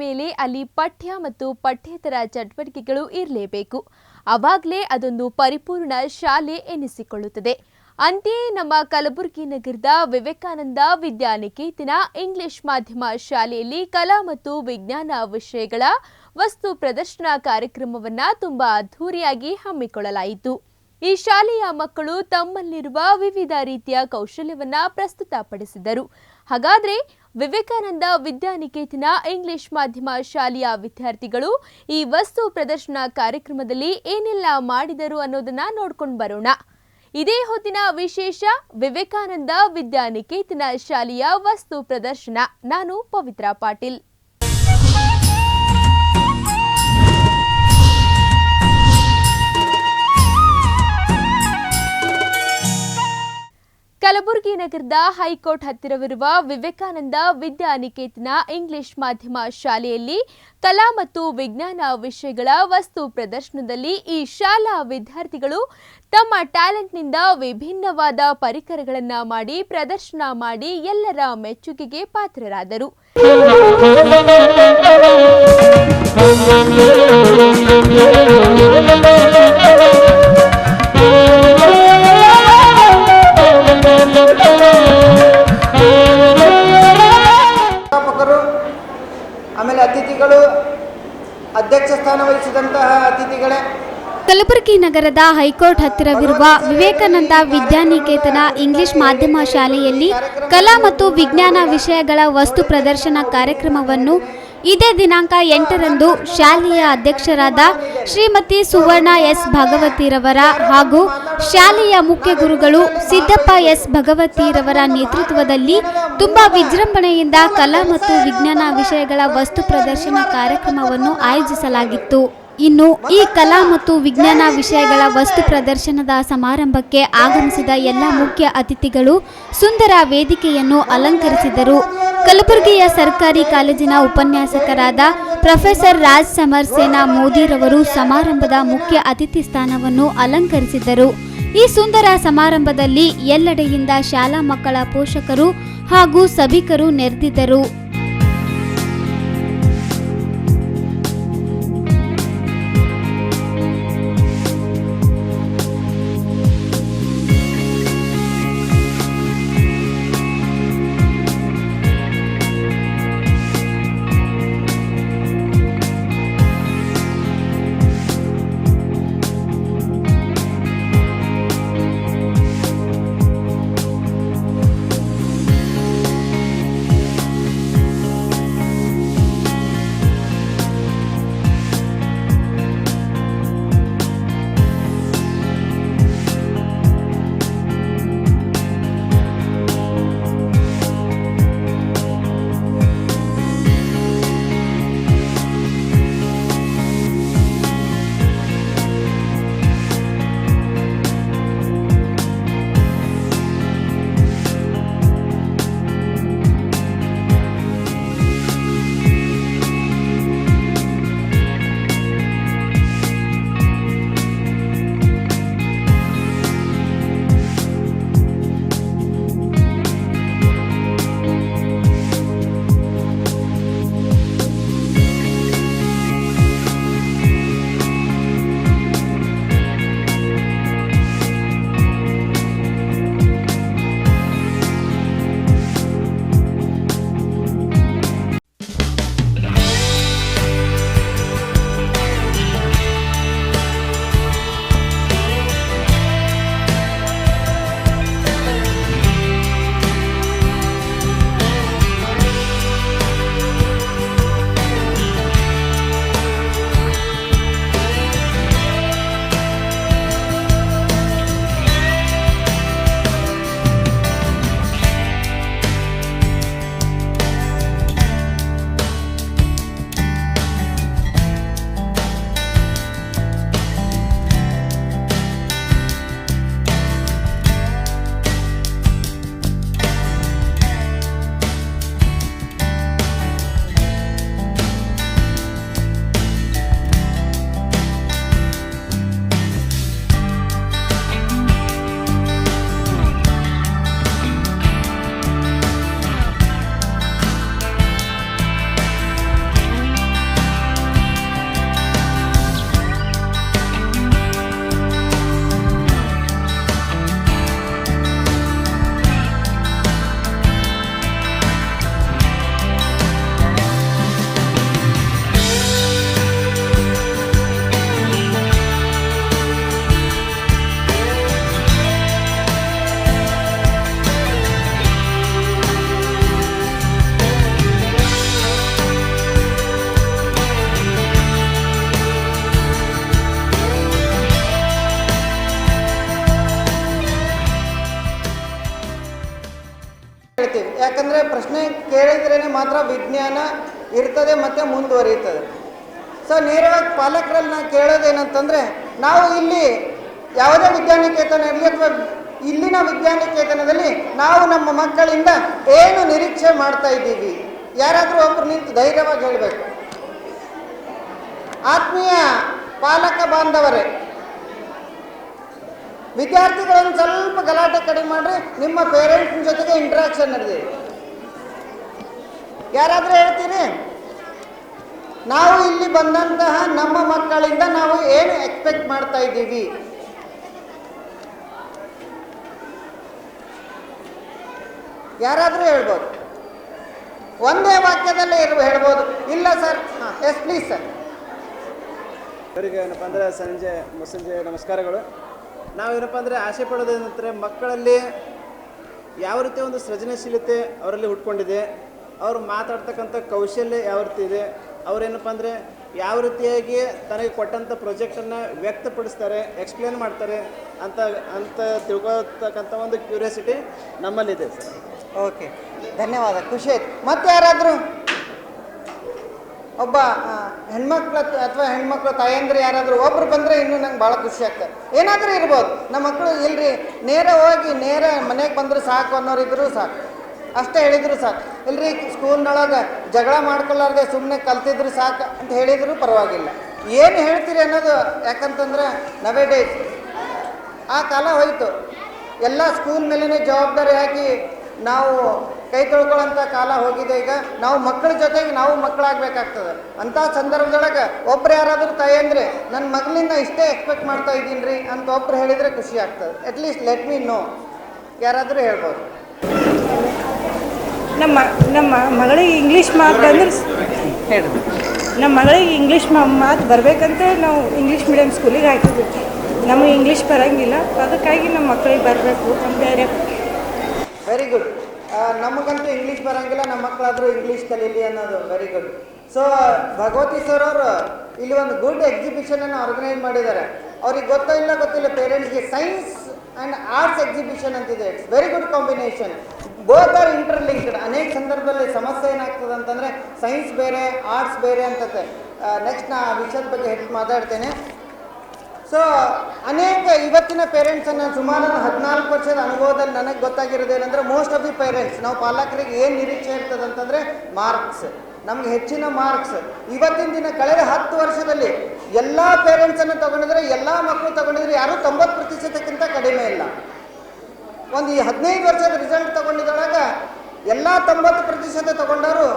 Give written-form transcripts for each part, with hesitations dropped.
ಮೇಲೆ ಅಲ್ಲಿ ಪಠ್ಯ ಮತ್ತು ಪಠ್ಯೇತರ ಚಟುವಟಿಕೆಗಳು ಇರಲೇಬೇಕು. ಆವಾಗಲೇ ಅದೊಂದು ಪರಿಪೂರ್ಣ ಶಾಲೆ ಎನಿಸಿಕೊಳ್ಳುತ್ತದೆ. ಅಂತೆಯೇ ನಮ್ಮ ಕಲಬುರಗಿ ನಗರದ ವಿವೇಕಾನಂದ ವಿದ್ಯಾನಿಕೇತನ ಇಂಗ್ಲಿಷ್ ಮಾಧ್ಯಮ ಶಾಲೆಯಲ್ಲಿ ಕಲಾ ಮತ್ತು ವಿಜ್ಞಾನ ವಿಷಯಗಳ ವಸ್ತು ಪ್ರದರ್ಶನ ಕಾರ್ಯಕ್ರಮವನ್ನು ತುಂಬಾ ಅದ್ಧೂರಿಯಾಗಿ ಹಮ್ಮಿಕೊಳ್ಳಲಾಯಿತು. ಈ ಶಾಲೆಯ ಮಕ್ಕಳು ತಮ್ಮಲ್ಲಿರುವ ವಿವಿಧ ರೀತಿಯ ಕೌಶಲ್ಯವನ್ನ ಪ್ರಸ್ತುತಪಡಿಸಿದರು. ಹಾಗಾದ್ರೆ ವಿವೇಕಾನಂದ ವಿದ್ಯಾನಿಕೇತನ ಇಂಗ್ಲಿಷ್ ಮಾಧ್ಯಮ ಶಾಲೆಯ ವಿದ್ಯಾರ್ಥಿಗಳು ಈ ವಸ್ತು ಪ್ರದರ್ಶನ ಕಾರ್ಯಕ್ರಮದಲ್ಲಿ ಏನೆಲ್ಲ ಮಾಡಿದರು ಅನ್ನೋದನ್ನ ನೋಡ್ಕೊಂಡು ಬರೋಣ. ಇದೇ ಹೊತ್ತಿನ ವಿಶೇಷ ವಿವೇಕಾನಂದ ವಿದ್ಯಾನಿಕೇತನ ಶಾಲೆಯ ವಸ್ತು ಪ್ರದರ್ಶನ. ನಾನು ಪವಿತ್ರ ಪಾಟೀಲ್. ಕಲಬುರಗಿ ನಗರದ ಹೈಕೋರ್ಟ್ ಹತ್ತಿರವಿರುವ ವಿವೇಕಾನಂದ ವಿದ್ಯಾನಿಕೇತನ ಇಂಗ್ಲಿಷ್ ಮಾಧ್ಯಮ ಶಾಲೆಯಲ್ಲಿ ಕಲಾ ಮತ್ತು ವಿಜ್ಞಾನ ವಿಷಯಗಳ ವಸ್ತು ಪ್ರದರ್ಶನದಲ್ಲಿ ಈ ಶಾಲಾ ವಿದ್ಯಾರ್ಥಿಗಳು ತಮ್ಮ ಟ್ಯಾಲೆಂಟ್ನಿಂದ ವಿಭಿನ್ನವಾದ ಪರಿಕರಗಳನ್ನು ಮಾಡಿ ಪ್ರದರ್ಶನ ಮಾಡಿ ಎಲ್ಲರ ಮೆಚ್ಚುಗೆಗೆ ಪಾತ್ರರಾದರು. ಆಮೇಲೆ ಅತಿಥಿಗಳು, ಅಧ್ಯಕ್ಷ ಸ್ಥಾನ ವಹಿಸಿದಂತಹ ಅತಿಥಿಗಳೇ, ಕಲಬುರಗಿ ನಗರದ ಹೈಕೋರ್ಟ್ ಹತ್ತಿರವಿರುವ ವಿವೇಕಾನಂದ ವಿದ್ಯಾನಿಕೇತನ ಇಂಗ್ಲಿಷ್ ಮಾಧ್ಯಮ ಶಾಲೆಯಲ್ಲಿ ಕಲಾ ಮತ್ತು ವಿಜ್ಞಾನ ವಿಷಯಗಳ ವಸ್ತು ಪ್ರದರ್ಶನ ಕಾರ್ಯಕ್ರಮವನ್ನು ಇದೇ ದಿನಾಂಕ 8ರಂದು ಶಾಲೆಯ ಅಧ್ಯಕ್ಷರಾದ ಶ್ರೀಮತಿ ಸುವರ್ಣ ಎಸ್ ಭಗವತಿರವರ ಹಾಗೂ ಶಾಲೆಯ ಮುಖ್ಯ ಗುರುಗಳು ಸಿದ್ದಪ್ಪ ಎಸ್ ಭಗವತಿರವರ ನೇತೃತ್ವದಲ್ಲಿ ತುಂಬಾ ವಿಜೃಂಭಣೆಯಿಂದ ಕಲಾ ಮತ್ತು ವಿಜ್ಞಾನ ವಿಷಯಗಳ ವಸ್ತು ಪ್ರದರ್ಶನ ಕಾರ್ಯಕ್ರಮವನ್ನು ಆಯೋಜಿಸಲಾಗಿತ್ತು. ಇನ್ನು ಈ ಕಲಾ ಮತ್ತು ವಿಜ್ಞಾನ ವಿಷಯಗಳ ವಸ್ತು ಪ್ರದರ್ಶನದ ಸಮಾರಂಭಕ್ಕೆ ಆಗಮಿಸಿದ ಎಲ್ಲ ಮುಖ್ಯ ಅತಿಥಿಗಳು ಸುಂದರ ವೇದಿಕೆಯನ್ನು ಅಲಂಕರಿಸಿದರು. ಕಲಬುರಗಿಯ ಸರ್ಕಾರಿ ಕಾಲೇಜಿನ ಉಪನ್ಯಾಸಕರಾದ ಪ್ರೊಫೆಸರ್ ರಾಜ್ ಸಮರ್ ಸೇನಾ ಮೋದಿರವರು ಸಮಾರಂಭದ ಮುಖ್ಯ ಅತಿಥಿ ಸ್ಥಾನವನ್ನು ಅಲಂಕರಿಸಿದರು. ಈ ಸುಂದರ ಸಮಾರಂಭದಲ್ಲಿ ಎಲ್ಲೆಡೆಯಿಂದ ಶಾಲಾ ಮಕ್ಕಳ ಪೋಷಕರು ಹಾಗೂ ಸಭಿಕರು ನೆರೆದಿದ್ದರು. ಯಾಕಂದರೆ ಪ್ರಶ್ನೆ ಕೇಳಿದ್ರೇ ಮಾತ್ರ ವಿಜ್ಞಾನ ಇರ್ತದೆ ಮತ್ತು ಮುಂದುವರಿಯುತ್ತದೆ. ಸೊ ನೇರವಾಗಿ ಪಾಲಕರಲ್ಲಿ ನಾನು ಕೇಳೋದೇನಂತಂದರೆ, ನಾವು ಇಲ್ಲಿ ಯಾವುದೇ ವಿದ್ಯಾನಿಕೇತನ ಇರಲಿ ಅಥವಾ ಇಲ್ಲಿನ ವಿದ್ಯಾನಿಕೇತನದಲ್ಲಿ ನಾವು ನಮ್ಮ ಮಕ್ಕಳಿಂದ ಏನು ನಿರೀಕ್ಷೆ ಮಾಡ್ತಾ ಇದ್ದೀವಿ? ಯಾರಾದರೂ ಒಬ್ಬರು ನಿಂತು ಧೈರ್ಯವಾಗಿ ಹೇಳಬೇಕು. ಆತ್ಮೀಯ ಪಾಲಕ ಬಾಂಧವರೇ, ವಿದ್ಯಾರ್ಥಿಗಳನ್ನು ಸ್ವಲ್ಪ ಗಲಾಟೆ ಕಡಿಮೆ ಮಾಡಿರಿ. ನಿಮ್ಮ ಪೇರೆಂಟ್ಸ್ ಜೊತೆಗೆ ಇಂಟ್ರಾಕ್ಷನ್ ನಡೆದಿದೆ. ಯಾರಾದರೂ ಹೇಳ್ತೀರಿ? ನಾವು ಇಲ್ಲಿ ಬಂದಂತಹ ನಮ್ಮ ಮಕ್ಕಳಿಂದ ನಾವು ಏನು ಎಕ್ಸ್ಪೆಕ್ಟ್ ಮಾಡ್ತಾ ಇದ್ದೀವಿ? ಯಾರಾದರೂ ಹೇಳ್ಬೋದು. ಒಂದೇ ವಾಕ್ಯದಲ್ಲೇ ಹೇಳ್ಬೋದು. ಇಲ್ಲ ಸರ್, ಎಸ್ ಪ್ಲೀಸ್ ಸರ್. ಅವರಿಗೆ ಏನಪ್ಪ ಅಂದರೆ ಮುಸ್ಸಂಜೆ ನಮಸ್ಕಾರಗಳು. ನಾವೇನಪ್ಪ ಅಂದರೆ ಆಸೆ ಪಡೋದೇನಂದರೆ, ಮಕ್ಕಳಲ್ಲಿ ಯಾವ ರೀತಿ ಒಂದು ಸೃಜನಶೀಲತೆ ಅವರಲ್ಲಿ ಹುಟ್ಕೊಂಡಿದೆ, ಅವರು ಮಾತಾಡ್ತಕ್ಕಂಥ ಕೌಶಲ್ಯ ಯಾವ ರೀತಿ ಇದೆ, ಅವರೇನಪ್ಪ ಅಂದರೆ ಯಾವ ರೀತಿಯಾಗಿ ತನಗೆ ಕೊಟ್ಟಂಥ ಪ್ರಾಜೆಕ್ಟನ್ನು ವ್ಯಕ್ತಪಡಿಸ್ತಾರೆ, ಎಕ್ಸ್ಪ್ಲೇನ್ ಮಾಡ್ತಾರೆ ಅಂತ ತಿಳ್ಕೊಳ್ತಕ್ಕಂಥ ಒಂದು ಕ್ಯೂರಿಯಾಸಿಟಿ ನಮ್ಮಲ್ಲಿದೆ ಸರ್. ಓಕೆ, ಧನ್ಯವಾದ, ಖುಷಿ ಆಯ್ತು. ಮತ್ತೆ ಯಾರಾದರೂ ಒಬ್ಬ ಹೆಣ್ಮಕ್ಳು ಅಥವಾ ಹೆಣ್ಮಕ್ಳು ತಾಯಂದ್ರೆ ಯಾರಾದರೂ ಒಬ್ರು ಬಂದರೆ ಇನ್ನೂ ನಂಗೆ ಭಾಳ ಖುಷಿ ಆಗ್ತದೆ. ಏನಾದರೂ ಇರ್ಬೋದು, ನಮ್ಮ ಮಕ್ಕಳು ಇಲ್ರಿ ನೇರ ಹೋಗಿ ನೇರ ಮನೆಗೆ ಬಂದರೂ ಸಾಕು ಅನ್ನೋರಿದ್ರು ಸಾಕು, ಅಷ್ಟೇ ಹೇಳಿದ್ರು ಸಾಕು. ಇಲ್ರಿ ಸ್ಕೂಲ್ನೊಳಗೆ ಜಗಳ ಮಾಡ್ಕೊಳ್ಳಾರ್ದೆ ಸುಮ್ಮನೆ ಕಲ್ತಿದ್ರು ಸಾಕು ಅಂತ ಹೇಳಿದ್ರು ಪರವಾಗಿಲ್ಲ. ಏನು ಹೇಳ್ತೀರಿ ಅನ್ನೋದು, ಯಾಕಂತಂದ್ರೆ ನವೇ ಡೇಸ್ ಆ ಕಾಲ ಹೋಯಿತು. ಎಲ್ಲ ಸ್ಕೂಲ್ ಮೇಲೇ ಜವಾಬ್ದಾರಿ ಹಾಕಿ ನಾವು ಕೈ ತೊಳ್ಕೊಳ್ಳೋಂಥ ಕಾಲ ಹೋಗಿದೆ. ಈಗ ನಾವು ಮಕ್ಕಳ ಜೊತೆಗೆ ನಾವು ಮಕ್ಕಳಾಗಬೇಕಾಗ್ತದೆ. ಅಂಥ ಸಂದರ್ಭದೊಳಗೆ ಒಬ್ರು ಯಾರಾದರೂ ತಾಯಂದ್ರೆ ನನ್ನ ಮಗಳಿಂದ ಇಷ್ಟೇ ಎಕ್ಸ್ಪೆಕ್ಟ್ ಮಾಡ್ತಾ ಇದ್ದೀನಿ ರೀ ಅಂತ ಒಬ್ರು ಹೇಳಿದರೆ ಖುಷಿ ಆಗ್ತದೆ. At least let me know. ಯಾರಾದರೂ ಹೇಳ್ಬೋದು. ನಮ್ಮ ಮಗಳಿಗೆ ಇಂಗ್ಲೀಷ್ ಮಾತು ಬಂದ್ರೆ ಹೇಳಿ, ನಮ್ಮ ಮಗಳಿಗೆ ಇಂಗ್ಲೀಷ್ ಮಾತು ಬರಬೇಕಂತ ನಾವು ಇಂಗ್ಲೀಷ್ ಮೀಡಿಯಮ್ ಸ್ಕೂಲಿಗೆ ಹಾಕಿದ್ವಿ. ನಮಗೆ ಇಂಗ್ಲೀಷ್ ಬರೋಂಗಿಲ್ಲ, ಅದಕ್ಕಾಗಿ ನಮ್ಮ ಮಕ್ಕಳಿಗೆ ಬರಬೇಕು ಅಂತ ಬೇರೆ. Very good. ನಮಗಂತೂ ಇಂಗ್ಲೀಷ್ ಬರೋಂಗಿಲ್ಲ, ನಮ್ಮ ಮಕ್ಕಳಾದರೂ ಇಂಗ್ಲೀಷ್ ಕಲೀಲಿ ಅನ್ನೋದು very good. So Bhagavati sir ಅವರು ಇಲ್ಲಿ ಒಂದು ಗುಡ್ ಎಕ್ಸಿಬಿಷನನ್ನು ಆರ್ಗನೈಸ್ ಮಾಡಿದ್ದಾರೆ. ಅವ್ರಿಗೆ ಗೊತ್ತಿಲ್ಲ ಪೇರೆಂಟ್ಸ್ಗೆ ಸೈನ್ಸ್ ಆ್ಯಂಡ್ ಆರ್ಟ್ಸ್ ಎಕ್ಸಿಬಿಷನ್ ಅಂತಿದೆ. It's very good combination. Both are interlinked. ಅನೇಕ ಸಂದರ್ಭದಲ್ಲಿ ಸಮಸ್ಯೆ ಏನಾಗ್ತದೆ ಅಂತಂದರೆ ಸೈನ್ಸ್ ಬೇರೆ ಆರ್ಟ್ಸ್ ಬೇರೆ ಅಂತತೆ. ನೆಕ್ಸ್ಟ್ ನಾ ಆ ವಿಷಯದ ಬಗ್ಗೆ ಹೆಚ್ಚು ಮಾತಾಡ್ತೇನೆ. ಸೊ ಅನೇಕ ಇವತ್ತಿನ ಪೇರೆಂಟ್ಸನ್ನು ಸುಮಾರು 14 ವರ್ಷದ ಅನುಭವದಲ್ಲಿ ನನಗೆ ಗೊತ್ತಾಗಿರೋದೇನೆಂದರೆ, ಮೋಸ್ಟ್ ಆಫ್ ದಿ ಪೇರೆಂಟ್ಸ್ ನಾವು ಪಾಲಕರಿಗೆ ಏನು ನಿರೀಕ್ಷೆ ಇರ್ತದೆ ಅಂತಂದರೆ ಮಾರ್ಕ್ಸ್, ನಮ್ಗೆ ಹೆಚ್ಚಿನ ಮಾರ್ಕ್ಸ್. ಇವತ್ತಿನ ದಿನ ಕಳೆದ 10 ವರ್ಷದಲ್ಲಿ ಎಲ್ಲ ಪೇರೆಂಟ್ಸನ್ನು ತಗೊಂಡಿದ್ರೆ, ಎಲ್ಲ ಮಕ್ಕಳು ತಗೊಂಡಿದ್ರೆ ಯಾರೂ 90%ಕ್ಕಿಂತ ಕಡಿಮೆ ಇಲ್ಲ. ಒಂದು ಈ 15 ವರ್ಷದ ರಿಸಲ್ಟ್ ತಗೊಂಡಿದ್ದೊಳಗೆ ಎಲ್ಲ 90% ತಗೊಂಡವರು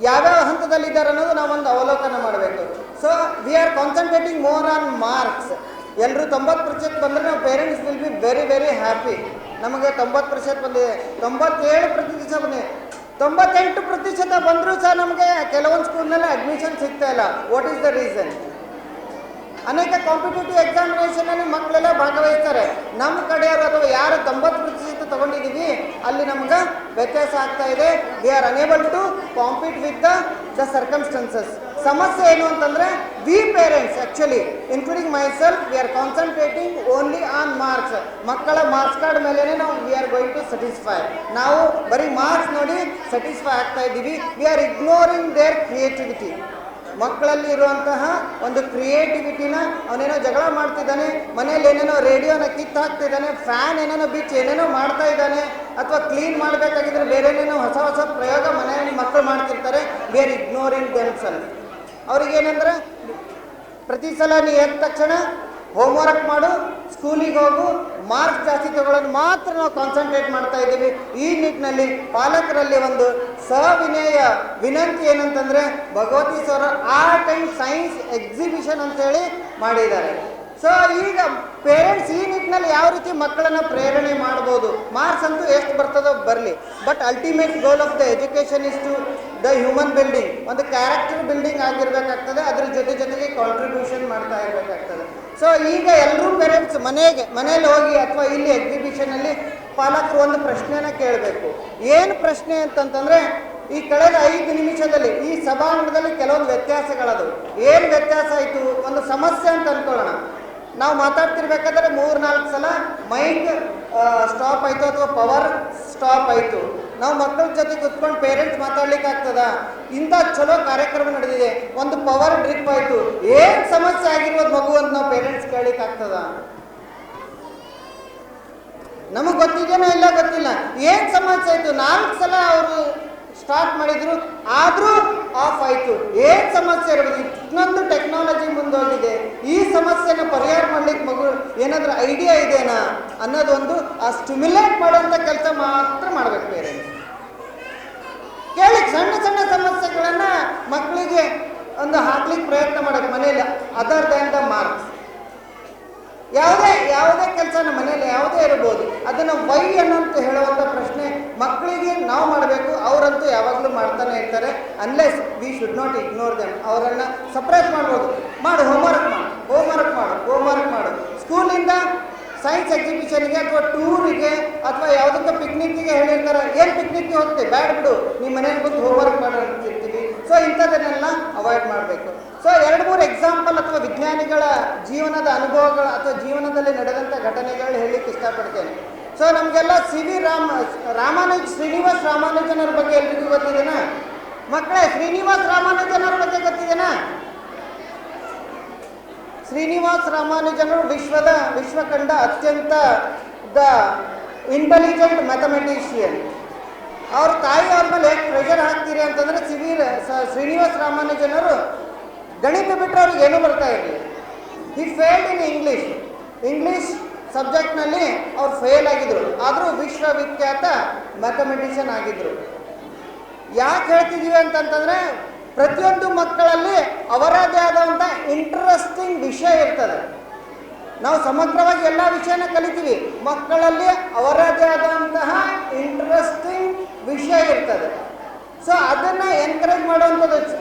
ಯಾವ್ಯಾವ ಹಂತದಲ್ಲಿದ್ದಾರೆ ಅನ್ನೋದು ನಾವೊಂದು ಅವಲೋಕನ ಮಾಡಬೇಕು. So we are concentrating more on marks. ಎಲ್ಲರೂ 90% ಬಂದರೆ ನಾವು parents will be very very happy. ನಮಗೆ 90% ಬಂದಿದೆ, 97% ಬಂದಿದೆ, 98% ಬಂದರೂ ಸಹ ನಮಗೆ ಕೆಲವೊಂದು ಸ್ಕೂಲ್ನಲ್ಲಿ ಅಡ್ಮಿಷನ್ ಸಿಗ್ತಾ ಇಲ್ಲ. What is the reason? ಅನೇಕ ಕಾಂಪಿಟೇಟಿವ್ ಎಕ್ಸಾಮಿನೇಷನಲ್ಲಿ ಮಕ್ಕಳೆಲ್ಲ ಭಾಗವಹಿಸ್ತಾರೆ. ನಮ್ಮ ಕಡೆಯವರು ಅಥವಾ ಯಾರು 90% ತಗೊಂಡಿದ್ದೀವಿ ಅಲ್ಲಿ ನಮ್ಗೆ ವ್ಯತ್ಯಾಸ ಆಗ್ತಾ ಇದೆ. We are unable to compete with the circumstances. ಸಮಸ್ಯೆ ಏನು ಅಂತಂದರೆ, we parents actually including myself we are concentrating only on marks. ಮಕ್ಕಳ ಮಾರ್ಕ್ಸ್ ಕಾರ್ಡ್ ಮೇಲೇ ನಾವು we are going to satisfy. ನಾವು ಬರೀ ಮಾರ್ಕ್ಸ್ ನೋಡಿ ಸ್ಯಾಟಿಸ್ಫೈ ಆಗ್ತಾ ಇದ್ದೀವಿ. We are ignoring their creativity. ಮಕ್ಕಳಲ್ಲಿ ಇರುವಂತಹ ಒಂದು ಕ್ರಿಯೇಟಿವಿಟಿನ, ಅವನೇನೋ ಜಗಳ ಮಾಡ್ತಿದ್ದಾನೆ, ಮನೇಲಿ ಏನೇನೋ ರೇಡಿಯೋನ ಕಿತ್ತಾಕ್ತಿದ್ದಾನೆ, ಫ್ಯಾನ್ ಏನೇನೋ ಬಿಚ್ಚಿ ಏನೇನೋ ಮಾಡ್ತಾ ಇದ್ದಾನೆ, ಅಥವಾ ಕ್ಲೀನ್ ಮಾಡಬೇಕಾಗಿದ್ರೆ ಬೇರೆನೇನೋ ಹೊಸ ಪ್ರಯೋಗ ಮನೆಯಲ್ಲಿ ಮಕ್ಕಳು ಮಾಡ್ತಿರ್ತಾರೆ. We are ignoring themselves. ಅವ್ರಿಗೇನೆಂದ್ರೆ ಪ್ರತಿ ಸಲ ನೀ ಎದ್ದ ತಕ್ಷಣ ಹೋಮ್ವರ್ಕ್ ಮಾಡು, ಸ್ಕೂಲಿಗೆ ಹೋಗು, ಮಾರ್ಕ್ಸ್ ಜಾಸ್ತಿ ತಗೊಳ್ಳೋದು ಮಾತ್ರ ನಾವು ಕಾನ್ಸಂಟ್ರೇಟ್ ಮಾಡ್ತಾ ಇದ್ದೀವಿ. ಈ ನಿಟ್ಟಿನಲ್ಲಿ ಪಾಲಕರಲ್ಲಿ ಒಂದು ಸವಿನಯ ವಿನಂತಿ ಏನಂತಂದರೆ, Bhagavati sir art and science exhibition ಅಂತೇಳಿ ಮಾಡಿದ್ದಾರೆ. ಸೊ ಈಗ ಪೇರೆಂಟ್ಸ್ ಈ ನಿಟ್ಟಿನಲ್ಲಿ ಯಾವ ರೀತಿ ಮಕ್ಕಳನ್ನು ಪ್ರೇರಣೆ ಮಾಡ್ಬೋದು? ಮಾರ್ಕ್ಸ್ ಅಂತೂ ಎಷ್ಟು ಬರ್ತದೋ ಬರಲಿ, but ultimate goal of the education is to the human building. ಒಂದು ಕ್ಯಾರೆಕ್ಟರ್ ಬಿಲ್ಡಿಂಗ್ ಆಗಿರಬೇಕಾಗ್ತದೆ, ಅದ್ರ ಜೊತೆಗೆ ಕಾಂಟ್ರಿಬ್ಯೂಷನ್ ಮಾಡ್ತಾ ಇರಬೇಕಾಗ್ತದೆ. ಸೊ ಈಗ ಎಲ್ಲರೂ ಪೇರೆಂಟ್ಸ್ ಮನೇಲಿ ಹೋಗಿ ಅಥವಾ ಇಲ್ಲಿ ಎಕ್ಸಿಬಿಷನಲ್ಲಿ ಪಾಲಕರು ಒಂದು ಪ್ರಶ್ನೆನ ಕೇಳಬೇಕು. ಏನು ಪ್ರಶ್ನೆ ಅಂತಂತಂದರೆ, ಈ ಕಳೆದ 5 ನಿಮಿಷದಲ್ಲಿ ಈ ಸಭಾಂಗಣದಲ್ಲಿ ಕೆಲವೊಂದು ವ್ಯತ್ಯಾಸಗಳದು. ಏನು ವ್ಯತ್ಯಾಸ ಆಯಿತು? ಒಂದು ಸಮಸ್ಯೆ ಅಂತ ಅಂದ್ಕೊಳ್ಳೋಣ. ನಾವು ಮಾತಾಡ್ತಿರ್ಬೇಕಾದ್ರೆ 3-4 ಸಲ ಮೈಕ್ ಸ್ಟಾಪ್ ಆಯಿತು ಅಥವಾ ಪವರ್ ಸ್ಟಾಪ್ ಆಯಿತು. ನಾವು ಮಕ್ಕಳ ಜೊತೆ ಕುತ್ಕೊಂಡು ಪೇರೆಂಟ್ಸ್ ಮಾತಾಡ್ಲಿಕ್ಕೆ ಆಗ್ತದ? ಇಂಥ ಚಲೋ ಕಾರ್ಯಕ್ರಮ ನಡೆದಿದೆ, ಒಂದು ಪವರ್ ಡ್ರಿಪ್ ಆಯಿತು, ಏನು ಸಮಸ್ಯೆ ಆಗಿರೋದು ಮಗು ಅಂತ ನಾವು ಪೇರೆಂಟ್ಸ್ ಕೇಳಲಿಕ್ಕೆ ಆಗ್ತದ? ನಮಗೆ ಗೊತ್ತಿದೆಯೋ ಇಲ್ಲ ಗೊತ್ತಿಲ್ಲ, ಏನು ಸಮಸ್ಯೆ ಆಯಿತು, 4 ಸಲ ಅವರು ಸ್ಟಾರ್ಟ್ ಮಾಡಿದ್ರು ಆದರೂ ಆಫ್ ಆಯಿತು, ಏನು ಸಮಸ್ಯೆ ಇರ್ಬೋದು? ಇನ್ನೊಂದು ಟೆಕ್ನಾಲಜಿ ಮುಂದೋಗಿದೆ, ಈ ಸಮಸ್ಯೆನ ಪರಿಹಾರ ಮಾಡ್ಲಿಕ್ಕೆ ಮಗು ಏನಾದರೂ ಐಡಿಯಾ ಇದೆನಾ ಅನ್ನೋದೊಂದು ಆ ಸ್ಟಿಮ್ಯುಲೇಟ್ ಮಾಡೋಂಥ ಕೆಲಸ ಮಾತ್ರ ಮಾಡಬೇಕು ಪೇರೆಂಟ್ಸ್. ಕೇಳಿ ಸಣ್ಣ ಸಣ್ಣ ಸಮಸ್ಯೆಗಳನ್ನು ಮಕ್ಕಳಿಗೆ ಒಂದು ಹಾಕ್ಲಿಕ್ಕೆ ಪ್ರಯತ್ನ ಮಾಡಬೇಕು ಮನೇಲಿ, ಅದರ್ ದ್ಯಾನ್ ದ ಮಾರ್ಕ್ಸ್. ಯಾವುದೇ ಕೆಲಸ ನಮ್ಮ ಮನೇಲಿ ಯಾವುದೇ ಇರ್ಬೋದು, ಅದನ್ನು ವೈ ಅನ್ನೋಂತ ಹೇಳುವಂಥ ಪ್ರಶ್ನೆ ಮಕ್ಕಳಿಗೆ ನಾವು ಮಾಡಬೇಕು. ಅವರಂತೂ ಯಾವಾಗಲೂ ಮಾಡ್ತಾನೆ ಇರ್ತಾರೆ, unless we should not ignore them. ಅವರನ್ನು ಸಪ್ರೇಟ್ ಮಾಡ್ಬೋದು. ಮಾಡು, ಹೋಮ್ವರ್ಕ್ ಮಾಡು. ಸ್ಕೂಲಿಂದ ಸೈನ್ಸ್ ಎಕ್ಸಿಬಿಷನ್ಗೆ ಅಥವಾ ಟೂರಿಗೆ ಅಥವಾ ಯಾವುದಕ್ಕೆ ಪಿಕ್ನಿಕ್ಕಿಗೆ ಹೇಳಿರ್ತಾರೆ, ಏನು ಪಿಕ್ನಿಕ್ಗೆ ಹೋಗ್ತೀವಿ, ಬ್ಯಾಡ್ ಬಿಡು, ನಿಮ್ಮ ಮನೇಲಿ ಬಂದು ಹೋಮ್ವರ್ಕ್ ಮಾಡೋ ಅಂತಿರ್ತೀವಿ. ಸೊ ಇಂಥದನ್ನೆಲ್ಲ ಅವಾಯ್ಡ್ ಮಾಡಬೇಕು. ಸೊ 2-3 ಎಕ್ಸಾಂಪಲ್ ಅಥವಾ ವಿಜ್ಞಾನಿಗಳ ಜೀವನದ ಅನುಭವಗಳ ಅಥವಾ ಜೀವನದಲ್ಲಿ ನಡೆದಂಥ ಘಟನೆಗಳು ಹೇಳಲಿಕ್ಕೆ ಇಷ್ಟಪಡ್ತೇನೆ. ಸೊ ನಮಗೆಲ್ಲ ಶ್ರೀನಿವಾಸ್ ರಾಮಾನುಜನರ ಬಗ್ಗೆ ಎಲ್ರಿಗೂ ಗೊತ್ತಿದೆನಾ ಮಕ್ಕಳೇ? ಶ್ರೀನಿವಾಸ್ ರಾಮಾನುಜನರ ಬಗ್ಗೆ ಗೊತ್ತಿದೆನಾ? ಶ್ರೀನಿವಾಸ್ ರಾಮಾನುಜನರು ವಿಶ್ವಕಂಡ ಅತ್ಯಂತ ಇಂಟೆಲಿಜೆಂಟ್ ಮ್ಯಾಥಮೆಟಿಷಿಯನ್. ಅವ್ರ ತಾಯಿ ಅವ್ರ ಮೇಲೆ ಪ್ರೆಷರ್ ಹಾಕ್ತೀರಿ ಅಂತಂದರೆ ಶ್ರೀನಿವಾಸ್ ರಾಮಾನುಜನರು ಗಣಿತ ಬಿಟ್ಟರೆ ಅವ್ರಿಗೆ ಏನೂ ಬರ್ತಾ ಇರಲಿಲ್ಲ. ಹಿ ಫೇಲ್ಡ್ ಇನ್ ಇಂಗ್ಲೀಷ್ ಸಬ್ಜೆಕ್ಟ್ನಲ್ಲಿ ಅವ್ರು ಫೇಲ್ ಆಗಿದ್ರು, ಆದರೂ ವಿಶ್ವವಿಖ್ಯಾತ ಮ್ಯಾಥಮೆಟಿಷಿಯನ್ ಆಗಿದ್ದರು. ಯಾಕೆ ಹೇಳ್ತಿದ್ದೀವಿ ಅಂತಂತಂದರೆ ಪ್ರತಿಯೊಂದು ಮಕ್ಕಳಲ್ಲಿ ಅವರದೇ ಆದಂಥ ಇಂಟ್ರೆಸ್ಟಿಂಗ್ ವಿಷಯ ಇರ್ತದೆ. ನಾವು ಸಮಗ್ರವಾಗಿ ಎಲ್ಲ ವಿಷಯನ ಕಲಿತೀವಿ, ಮಕ್ಕಳಲ್ಲಿ ಅವರದೇ ಆದಂತಹ ಇಂಟ್ರೆಸ್ಟಿಂಗ್ ವಿಷಯ ಇರ್ತದೆ. ಸೊ ಅದನ್ನು ಎನ್ಕರೇಜ್ ಮಾಡುವಂಥದ್ದು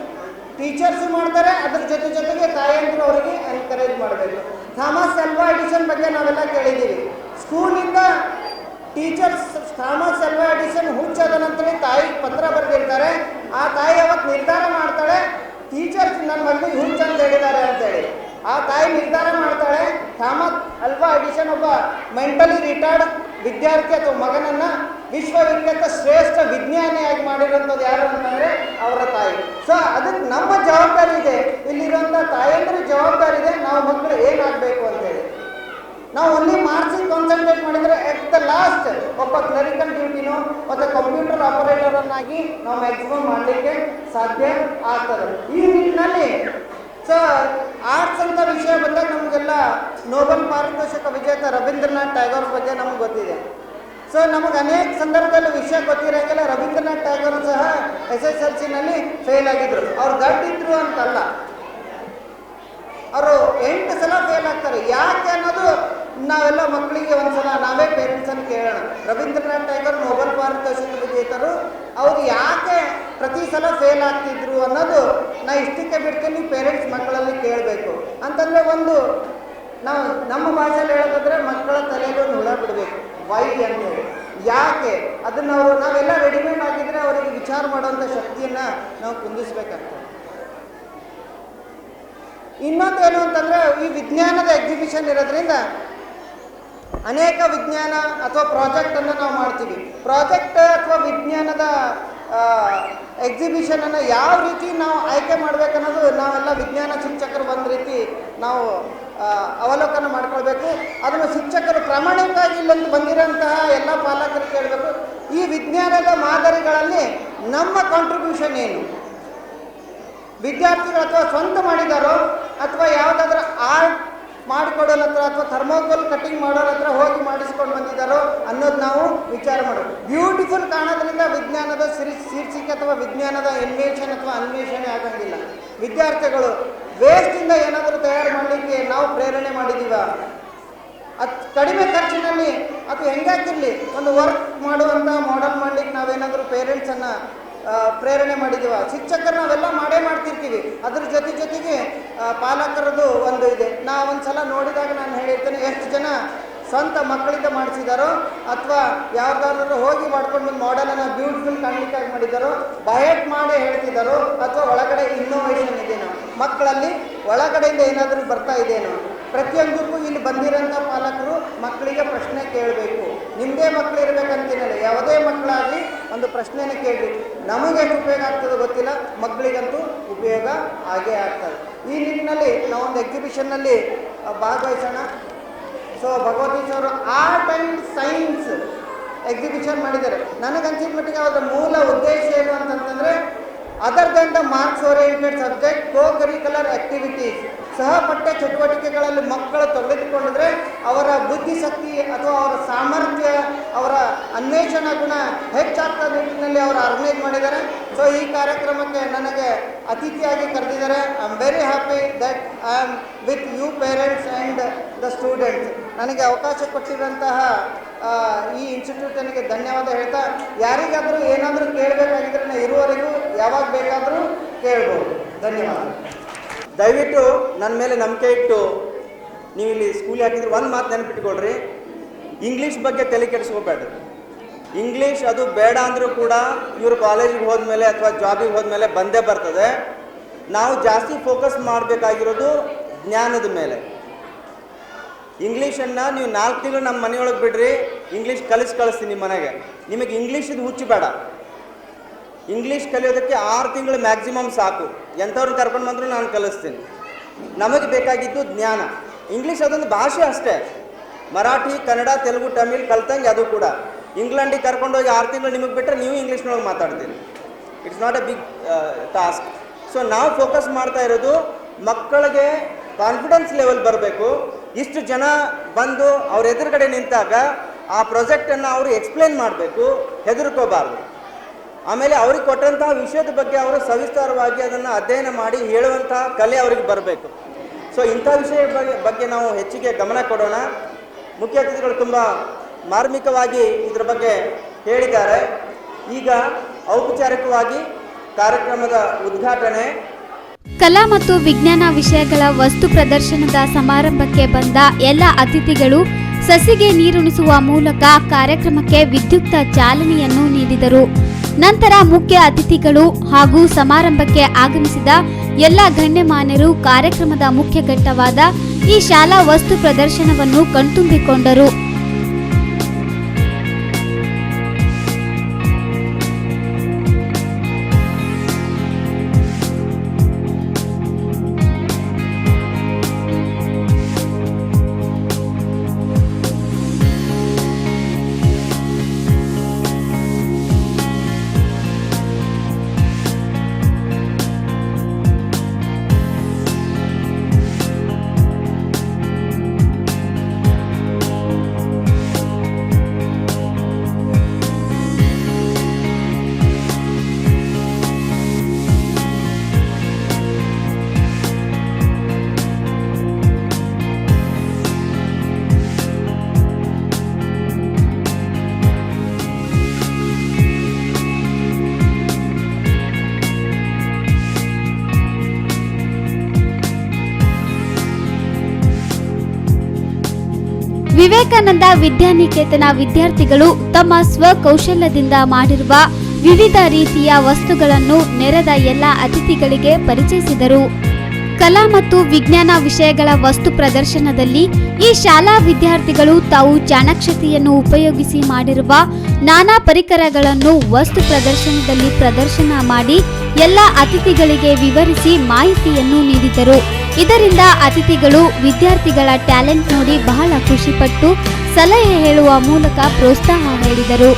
ಟೀಚರ್ಸು ಮಾಡ್ತಾರೆ, ಅದ್ರ ಜೊತೆಗೆ ತಾಯಂದಿರು ಅವರಿಗೆ ಎನ್ಕರೇಜ್ ಮಾಡಬೇಕು. ಥಾಮಸ್ ಅಲ್ವಾ ಎಡಿಸನ್ ಬಗ್ಗೆ ನಾವೆಲ್ಲ ಕೇಳಿದ್ದೀವಿ. ಸ್ಕೂಲಿಂದ ಟೀಚರ್ಸ್ ಥಾಮಸ್ ಅಲ್ವಾ ಎಡಿಸನ್ ಹುಚ್ಚಾದ ನಂತರ ತಾಯಿಗೆ ಪತ್ರ ಬರೆದಿರ್ತಾರೆ. ಆ ತಾಯಿ ಅವತ್ತು ನಿರ್ಧಾರ ಮಾಡ್ತಾಳೆ, ಟೀಚರ್ಸ್ ನನ್ನ ಮಗನಿಗೆ ಹುಚ್ಚ ಅಂತ ಹೇಳಿದ್ದಾರೆ ಅಂತೇಳಿ. ಆ ತಾಯಿ ನಿರ್ಧಾರ ಮಾಡ್ತಾಳೆ, ಥಾಮಸ್ ಅಲ್ವಾ ಎಡಿಸನ್ ಒಬ್ಬ ಮೆಂಟಲಿ ರಿಟಾರ್ಡ್ ವಿದ್ಯಾರ್ಥಿ ಅಥವಾ ಮಗನನ್ನು ವಿಶ್ವವಿಖ್ಯಾತ ಶ್ರೇಷ್ಠ ವಿಜ್ಞಾನಿಯಾಗಿ ಮಾಡಿರೋಂಥದ್ದು ಯಾರು ಅಂತಂದರೆ ಅವರ ತಾಯಿ. ಸೊ ಅದಕ್ಕೆ ನಮ್ಮ ಜವಾಬ್ದಾರಿ ಇದೆ, ಇಲ್ಲಿರೋಂಥ ತಾಯಂದ್ರ ಜವಾಬ್ದಾರಿ ಇದೆ, ನಾವು ಮಕ್ಕಳು ಏನಾಗಬೇಕು ಅಂತೇಳಿ. ನಾವು ಓನ್ಲಿ ಮಾರ್ಕ್ಸಿಗೆ ಕಾನ್ಸಂಟ್ರೇಟ್ ಮಾಡಿದರೆ ಎಟ್ ದ ಲಾಸ್ಟ್ ಒಬ್ಬ ಕ್ಲರಿಕಲ್ ಡ್ಯೂಟಿನೋ ಮತ್ತು ಕಂಪ್ಯೂಟರ್ ಆಪರೇಟರನ್ನಾಗಿ ನಾವು ಮ್ಯಾಕ್ಸಿಮಮ್ ಮಾಡಲಿಕ್ಕೆ ಸಾಧ್ಯ ಆಗ್ತದೆ. ಈ ನಿಟ್ಟಿನಲ್ಲಿ ಸೊ ಆರ್ಟ್ಸ್ ಅಂತ ವಿಷಯ ಬಂದಾಗ ನಮಗೆಲ್ಲ ನೋಬೆಲ್ ಪಾರಿತೋಷಕ ವಿಜೇತ ರವೀಂದ್ರನಾಥ್ ಟ್ಯಾಗೋರ್ ಬಗ್ಗೆ ನಮ್ಗೆ ಗೊತ್ತಿದೆ. ಸೊ ನಮಗೆ ಅನೇಕ ಸಂದರ್ಭದಲ್ಲಿ ವಿಷಯ ಗೊತ್ತಿರೋಂಗಿಲ್ಲ. ರವೀಂದ್ರನಾಥ್ ಟ್ಯಾಗೋರ್ ಸಹ SSLCನಲ್ಲಿ ಫೇಲ್ ಆಗಿದ್ರು. ಅವ್ರು ಗಟ್ಟಿದ್ರು ಅಂತಲ್ಲ, ಅವರು 8 ಸಲ ಫೇಲ್ ಆಗ್ತಾರೆ. ಯಾಕೆ ಅನ್ನೋದು ನಾವೆಲ್ಲ ಮಕ್ಕಳಿಗೆ ಒಂದ್ಸಲ ನಾವೇ ಪೇರೆಂಟ್ಸನ್ನು ಕೇಳೋಣ. ರವೀಂದ್ರನಾಥ್ ಟ್ಯಾಗೋರ್ ನೋಬೆಲ್ ಪಾರಿತೋಷಕ ವಿಜೇತರು, ಅವರು ಯಾಕೆ ಪ್ರತಿ ಸಲ ಫೇಲ್ ಆಗ್ತಿದ್ರು ಅನ್ನೋದು ನಾ ಇಷ್ಟಕ್ಕೆ ಬಿಡ್ತೀನಿ, ಪೇರೆಂಟ್ಸ್ ಮಕ್ಕಳಲ್ಲಿ ಕೇಳಬೇಕು. ಅಂತಂದರೆ ಒಂದು ನಾವು ನಮ್ಮ ಭಾಷೆಯಲ್ಲಿ ಹೇಳೋದಾದ್ರೆ ಮಕ್ಕಳ ತಲೆಯಲ್ಲಿ ಒಂದು ಹುಳ ಬಿಡಬೇಕು, ವೈ ಅಂತೇಳಿ. ಯಾಕೆ ಅದನ್ನು ನಾವೆಲ್ಲ ರೆಡಿಮೇಡ್ ಆಗಿದ್ರೆ ಅವರಿಗೆ ವಿಚಾರ ಮಾಡುವಂಥ ಶಕ್ತಿಯನ್ನು ನಾವು ಕುಂದಿಸ್ಬೇಕಾಗ್ತದೆ. ಇನ್ನೊಂದು ಏನು ಅಂತಂದರೆ ಈ ವಿಜ್ಞಾನದ ಎಕ್ಸಿಬಿಷನ್ ಇರೋದ್ರಿಂದ ಅನೇಕ ವಿಜ್ಞಾನ ಅಥವಾ ಪ್ರಾಜೆಕ್ಟನ್ನು ನಾವು ಮಾಡ್ತೀವಿ. ಪ್ರಾಜೆಕ್ಟ್ ಅಥವಾ ವಿಜ್ಞಾನದ ಎಕ್ಸಿಬಿಷನನ್ನು ಯಾವ ರೀತಿ ನಾವು ಆಯ್ಕೆ ಮಾಡಬೇಕನ್ನೋದು ನಾವೆಲ್ಲ ವಿಜ್ಞಾನ ಶಿಕ್ಷಕರು ಒಂದು ರೀತಿ ನಾವು ಅವಲೋಕನ ಮಾಡ್ಕೊಳ್ಬೇಕು. ಅದನ್ನು ಶಿಕ್ಷಕರು ಪ್ರಾಮಾಣಿಕವಾಗಿ ಇಲ್ಲಂತ ಬಂದಿರೋಂತಹ ಎಲ್ಲ ಪಾಲಕರು ಕೇಳಬೇಕು, ಈ ವಿಜ್ಞಾನದ ಮಾದರಿಗಳಲ್ಲಿ ನಮ್ಮ ಕಾಂಟ್ರಿಬ್ಯೂಷನ್ ಏನು? ವಿದ್ಯಾರ್ಥಿಗಳು ಅಥವಾ ಸ್ವಂತ ಮಾಡಿದಾರೋ ಅಥವಾ ಯಾವುದಾದ್ರೂ ಆರ್ಟ್ ಮಾಡಿಕೊಡೋರ ಹತ್ರ ಅಥವಾ ಥರ್ಮೋಕೋಲ್ ಕಟ್ಟಿಂಗ್ ಮಾಡೋರ ಹತ್ರ ಹೋಗಿ ಮಾಡಿಸ್ಕೊಂಡು ಬಂದಿದ್ದಾರೋ ಅನ್ನೋದು ನಾವು ವಿಚಾರ ಮಾಡೋದು. ಬ್ಯೂಟಿಫುಲ್ ಕಾಣೋದ್ರಿಂದ ವಿಜ್ಞಾನದ ಶೀರ್ಷಿಕೆ ಅಥವಾ ವಿಜ್ಞಾನದ ಇನ್ವೇಷನ್ ಅಥವಾ ಅನ್ವೇಷಣೆ ಆಗಂಗಿಲ್ಲ. ವಿದ್ಯಾರ್ಥಿಗಳು ವೇಸ್ಟಿಂದ ಏನಾದರೂ ತಯಾರು ಮಾಡಲಿಕ್ಕೆ ನಾವು ಪ್ರೇರಣೆ ಮಾಡಿದ್ದೀವ, ಅದು ಕಡಿಮೆ ಖರ್ಚಿನಲ್ಲಿ ಅಥವಾ ಹೆಂಗಾಕಿರಲಿ ಒಂದು ವರ್ಕ್ ಮಾಡುವಂಥ ಮಾಡೆಲ್ ಮಾಡಲಿಕ್ಕೆ ನಾವೇನಾದರೂ ಪೇರೆಂಟ್ಸನ್ನು ಪ್ರೇರಣೆ ಮಾಡಿದ್ದೀವ. ಶಿಕ್ಷಕರು ನಾವೆಲ್ಲ ಮಾಡೇ ಮಾಡ್ತಿರ್ತೀವಿ, ಅದ್ರ ಜೊತೆಗೆ ಪಾಲಕರದು ಒಂದು ಇದೆ. ನಾವು ಒಂದು ಸಲ ನೋಡಿದಾಗ ನಾನು ಹೇಳಿರ್ತೇನೆ, ಎಷ್ಟು ಜನ ಸ್ವಂತ ಮಕ್ಕಳಿಂದ ಮಾಡಿಸಿದಾರೋ ಅಥವಾ ಯಾವ್ದಾದ್ರು ಹೋಗಿ ಮಾಡ್ಕೊಂಡು ಮಾಡೆಲನ್ನು ಬ್ಯೂಟಿಫುಲ್ ಕಾಣಲಿಕ್ಕಾಗಿ ಮಾಡಿದ್ದಾರೋ, ಬಯಟ್ ಮಾಡಿ ಹೇಳ್ತಿದ್ದಾರೋ ಅಥವಾ ಒಳಗಡೆ ಇನ್ನೋವೇಷನ್ ಇದೆಯೋ, ಮಕ್ಕಳಲ್ಲಿ ಒಳಗಡೆಯಿಂದ ಏನಾದರೂ ಬರ್ತಾ ಇದೆಯೇನೋ. ಪ್ರತಿಯೊಂದಕ್ಕೂ ಇಲ್ಲಿ ಬಂದಿರೋಂಥ ಪಾಲಕರು ಮಕ್ಕಳಿಗೆ ಪ್ರಶ್ನೆ ಕೇಳಬೇಕು. ನಿಮ್ಮದೇ ಮಕ್ಕಳು ಇರಬೇಕಂತೇನಿಲ್ಲ, ಯಾವುದೇ ಮಕ್ಕಳಾಗಲಿ ಒಂದು ಪ್ರಶ್ನೆನ ಕೇಳಿ. ನಮಗೆ ಎಷ್ಟು ಉಪಯೋಗ ಆಗ್ತದೆ ಗೊತ್ತಿಲ್ಲ, ಮಕ್ಕಳಿಗಂತೂ ಉಪಯೋಗ ಆಗೇ ಆಗ್ತದೆ. ಈ ನಿಟ್ಟಿನಲ್ಲಿ ನಾವೊಂದು ಎಕ್ಸಿಬಿಷನ್ನಲ್ಲಿ ಭಾಗವಹಿಸೋಣ. So Bhagavati sir art and science exhibition ಮಾಡಿದ್ದಾರೆ. ನನಗನ್ಸಿದ ಮಟ್ಟಿಗೆ ಅದರ ಮೂಲ ಉದ್ದೇಶ ಏನು ಅಂತಂತಂದರೆ, other than the marks oriented subject, co curricular activities, ಸಹಪಠ್ಯ ಚಟುವಟಿಕೆಗಳಲ್ಲಿ ಮಕ್ಕಳು ತೊಡಗಿಸಿಕೊಂಡಿದ್ರೆ ಅವರ ಬುದ್ಧಿಶಕ್ತಿ ಅಥವಾ ಅವರ ಸಾಮರ್ಥ್ಯ, ಅವರ ಅನ್ವೇಷಣಾ ಗುಣ ಹೆಚ್ಚಾಗ್ತಾ ನಿಟ್ಟಿನಲ್ಲಿ ಅವರು ಆರ್ಗನೈಸ್ ಮಾಡಿದ್ದಾರೆ. ಸೊ ಈ ಕಾರ್ಯಕ್ರಮಕ್ಕೆ ನನಗೆ ಅತಿಥಿಯಾಗಿ ಕರೆದಿದ್ದಾರೆ. I am very happy that I am with you parents and the students. ನನಗೆ ಅವಕಾಶ ಕೊಟ್ಟಿರುವಂತಹ ಈ ಇನ್ಸ್ಟಿಟ್ಯೂಟನಿಗೆ ಧನ್ಯವಾದ ಹೇಳ್ತಾ, ಯಾರಿಗಾದರೂ ಏನಾದರೂ ಕೇಳಬೇಕಾಗಿದ್ರೆ ನಾನು ಇರುವವರೆಗೂ ಯಾವಾಗ ಬೇಕಾದರೂ ಕೇಳ್ಬೋದು. ಧನ್ಯವಾದ. ದಯವಿಟ್ಟು ನನ್ನ ಮೇಲೆ ನಂಬಿಕೆ ಇಟ್ಟು ನೀವು ಇಲ್ಲಿ ಸ್ಕೂಲಿಗೆ ಹಾಕಿದ್ರೆ ಒಂದು ಮಾತು ನೆನಪಿಟ್ಕೊಳ್ರಿ, ಇಂಗ್ಲೀಷ್ ಬಗ್ಗೆ ತಲೆ ಕೆಡಿಸ್ಕೋಬೇಡ್ರಿ. ಇಂಗ್ಲೀಷ್ ಅದು ಬೇಡ ಅಂದರೂ ಕೂಡ ಇವರು ಕಾಲೇಜಿಗೆ ಹೋದ್ಮೇಲೆ ಅಥವಾ ಜಾಬಿಗೆ ಹೋದ್ಮೇಲೆ ಬಂದೇ ಬರ್ತದೆ. ನಾವು ಜಾಸ್ತಿ ಫೋಕಸ್ ಮಾಡಬೇಕಾಗಿರೋದು ಜ್ಞಾನದ ಮೇಲೆ. ಇಂಗ್ಲೀಷನ್ನು ನೀವು 4 ತಿಂಗಳು ನಮ್ಮ ಮನೆಯೊಳಗೆ ಬಿಡ್ರಿ, ಇಂಗ್ಲೀಷ್ ಕಳಿಸ್ತೀನಿ ನಿಮ್ಮ ಮನೆಗೆ. ನಿಮಗೆ ಇಂಗ್ಲೀಷಿದು ಹುಚ್ಚು ಬೇಡ. ಇಂಗ್ಲೀಷ್ ಕಲಿಯೋದಕ್ಕೆ 6 ತಿಂಗಳು ಮ್ಯಾಕ್ಸಿಮಮ್ ಸಾಕು. ಎಂಥವ್ರನ್ನ ಕರ್ಕೊಂಡು ಬಂದರೂ ನಾನು ಕಲಿಸ್ತೀನಿ. ನಮಗೆ ಬೇಕಾಗಿದ್ದು ಜ್ಞಾನ. ಇಂಗ್ಲೀಷ್ ಅದೊಂದು ಭಾಷೆ ಅಷ್ಟೇ. ಮರಾಠಿ, ಕನ್ನಡ, ತೆಲುಗು, ತಮಿಳ್ ಕಲ್ತಂಗೆ ಅದು ಕೂಡ. ಇಂಗ್ಲೆಂಡಿಗೆ ಕರ್ಕೊಂಡೋಗಿ 6 ತಿಂಗಳು ನಿಮಗೆ ಬಿಟ್ಟರೆ ನೀವು ಇಂಗ್ಲೀಷ್ನೊಳಗೆ ಮಾತಾಡ್ತೀರಿ. It's not a big task. So ನಾವು ಫೋಕಸ್ ಮಾಡ್ತಾ ಇರೋದು ಮಕ್ಕಳಿಗೆ ಕಾನ್ಫಿಡೆನ್ಸ್ ಲೆವೆಲ್ ಬರಬೇಕು. ಇಷ್ಟು ಜನ ಬಂದು ಅವ್ರ ಎದುರುಗಡೆ ನಿಂತಾಗ ಆ ಪ್ರಾಜೆಕ್ಟನ್ನು ಅವರು ಎಕ್ಸ್ಪ್ಲೇನ್ ಮಾಡಬೇಕು, ಹೆದರ್ಕೋಬಾರ್ದು. ಆಮೇಲೆ ಅವ್ರಿಗೆ ಕೊಟ್ಟಂತಹ ವಿಷಯದ ಬಗ್ಗೆ ಅವರು ಸವಿಸ್ತಾರವಾಗಿ ಅದನ್ನು ಅಧ್ಯಯನ ಮಾಡಿ ಹೇಳುವಂತಹ ಕಲೆ ಅವ್ರಿಗೆ ಬರಬೇಕು. ಸೊ ಇಂಥ ವಿಷಯ ಬಗ್ಗೆ ನಾವು ಹೆಚ್ಚಿಗೆ ಗಮನ ಕೊಡೋಣ. ಮುಖ್ಯ ಅತಿಥಿಗಳು ತುಂಬ ಮಾರ್ಮಿಕವಾಗಿ ಇದರ ಬಗ್ಗೆ ಹೇಳಿದ್ದಾರೆ. ಈಗ ಔಪಚಾರಿಕವಾಗಿ ಕಾರ್ಯಕ್ರಮದ ಉದ್ಘಾಟನೆ. ಕಲಾ ಮತ್ತು ವಿಜ್ಞಾನ ವಿಷಯಗಳ ವಸ್ತು ಪ್ರದರ್ಶನದ ಸಮಾರಂಭಕ್ಕೆ ಬಂದ ಎಲ್ಲ ಅತಿಥಿಗಳು ಸಸಿಗೆ ನೀರುಣಿಸುವ ಮೂಲಕ ಕಾರ್ಯಕ್ರಮಕ್ಕೆ ವಿದ್ಯುಕ್ತ ಚಾಲನೆಯನ್ನು ನೀಡಿದರು. ನಂತರ ಮುಖ್ಯ ಅತಿಥಿಗಳು ಹಾಗೂ ಸಮಾರಂಭಕ್ಕೆ ಆಗಮಿಸಿದ ಎಲ್ಲ ಗಣ್ಯಮಾನ್ಯರು ಕಾರ್ಯಕ್ರಮದ ಮುಖ್ಯ ಘಟ್ಟವಾದ ಈ ಶಾಲಾ ವಸ್ತು ಪ್ರದರ್ಶನವನ್ನು ಕಣ್ತುಂಬಿಕೊಂಡರು. ವಿವೇಕಾನಂದ ವಿದ್ಯಾನಿಕೇತನ ವಿದ್ಯಾರ್ಥಿಗಳು ತಮ್ಮ ಸ್ವಕೌಶಲ್ಯದಿಂದ ಮಾಡಿರುವ ವಿವಿಧ ರೀತಿಯ ವಸ್ತುಗಳನ್ನು ನೆರೆದ ಎಲ್ಲ ಅತಿಥಿಗಳಿಗೆ ಪರಿಚಯಿಸಿದರು. ಕಲಾ ಮತ್ತು ವಿಜ್ಞಾನ ವಿಷಯಗಳ ವಸ್ತು ಪ್ರದರ್ಶನದಲ್ಲಿ ಈ ಶಾಲಾ ವಿದ್ಯಾರ್ಥಿಗಳು ತಾವು ಚಾಣಾಕ್ಷತೆಯನ್ನು ಉಪಯೋಗಿಸಿ ಮಾಡಿರುವ ನಾನಾ ಪರಿಕರಗಳನ್ನು ವಸ್ತು ಪ್ರದರ್ಶನದಲ್ಲಿ ಪ್ರದರ್ಶನ ಮಾಡಿ ಎಲ್ಲ ಅತಿಥಿಗಳಿಗೆ ವಿವರಿಸಿ ಮಾಹಿತಿಯನ್ನು ನೀಡಿದರು. ಇದರಿಂದ ಅತಿಥಿಗಳು ವಿದ್ಯಾರ್ಥಿಗಳ ಟ್ಯಾಲೆಂಟ್ ನೋಡಿ ಬಹಳ ಖುಷಿಪಟ್ಟು ಸಲಹೆ ಹೇಳುವ ಮೂಲಕ ಪ್ರೋತ್ಸಾಹ ನೀಡಿದರು.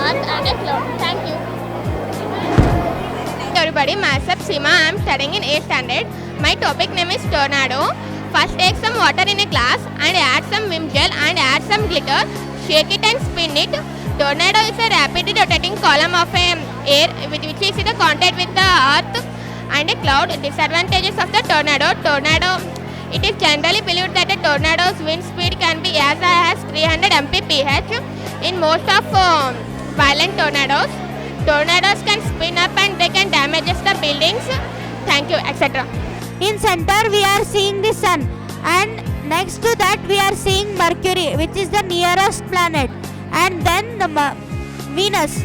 earth and a cloud. Thank you. Everybody, myself Seema. I am studying in 8th standard. My topic name is tornado. First take some water in a glass and add some vim gel and add some glitter. Shake it and spin it. Tornado is a rapidly rotating column of air which is in the contact with the earth and a cloud. Disadvantages of the tornado. It is generally believed that a tornado's wind speed can be as high as 300 mph. In most of violent tornadoes, tornadoes can spin up and they can damage the buildings. Thank you, etc. In center we are seeing the sun, and next to that we are seeing Mercury, which is the nearest planet, and then the Venus.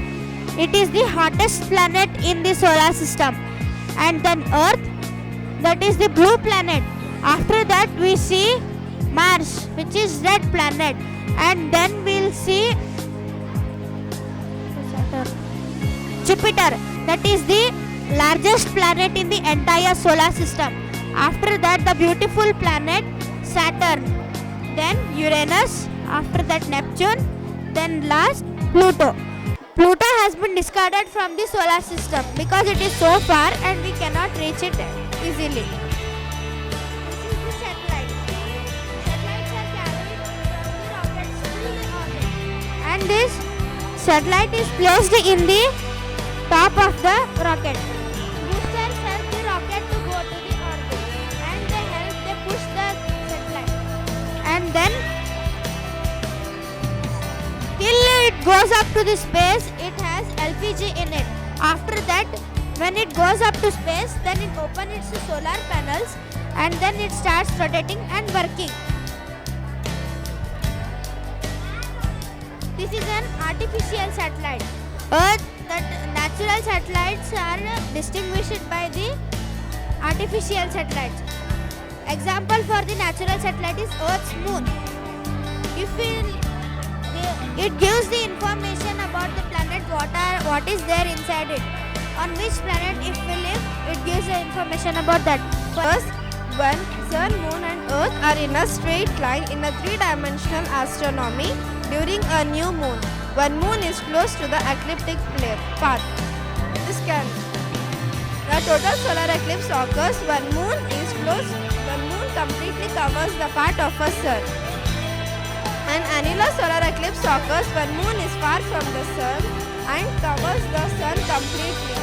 It is the hottest planet in the solar system, and then Earth, that is the blue planet. After that we see Mars, which is red planet, and then we'll see Jupiter, that is the largest planet in the entire solar system. After that the beautiful planet Saturn, then Uranus, after that Neptune, then last Pluto. Pluto has been discarded from the solar system because it is so far and we cannot reach it easily. This is the satellite. Satellites are carried from the rockets to the orbit. And this satellite is placed in the top of the rocket. Boosters help the rocket to go to the orbit, and they push the satellite. And then till it goes up to the space, it has LPG in it. After that, when it goes up to space, then it opens its solar panels, and then it starts rotating and working. This is an artificial satellite. Earth, that natural satellites are distinguished by the artificial satellites. Example for the natural satellite is Earth's moon. It gives the information about the planet, what is there inside it. On which planet if we live, it gives the information about that. First, when Sun, Moon and Earth are in a straight line in a three-dimensional astronomy during a new moon, when moon is close to the ecliptic path. The total solar eclipse occurs when moon completely covers the part of a sun. An annular solar eclipse occurs when moon is far from the sun and covers the sun completely.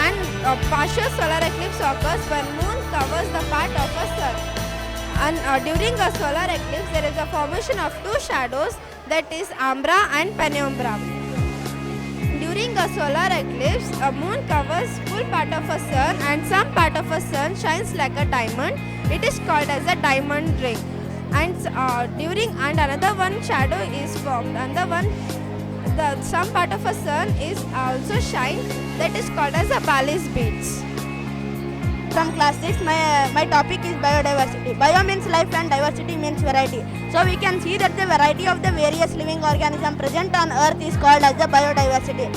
And a partial solar eclipse occurs when moon covers the part of a sun. And during a solar eclipse, there is a formation of two shadows, that is umbra and penumbra. During a solar eclipse, a moon covers full part of a sun and some part of a sun shines like a diamond. It is called as a diamond ring. And another one shadow is formed. Some part of a sun is also shine, that is called as a Ballast beads. From class 6, my topic is biodiversity. Bio means life and diversity means variety. So we can see that the variety of the various living organisms present on earth is called as the biodiversity.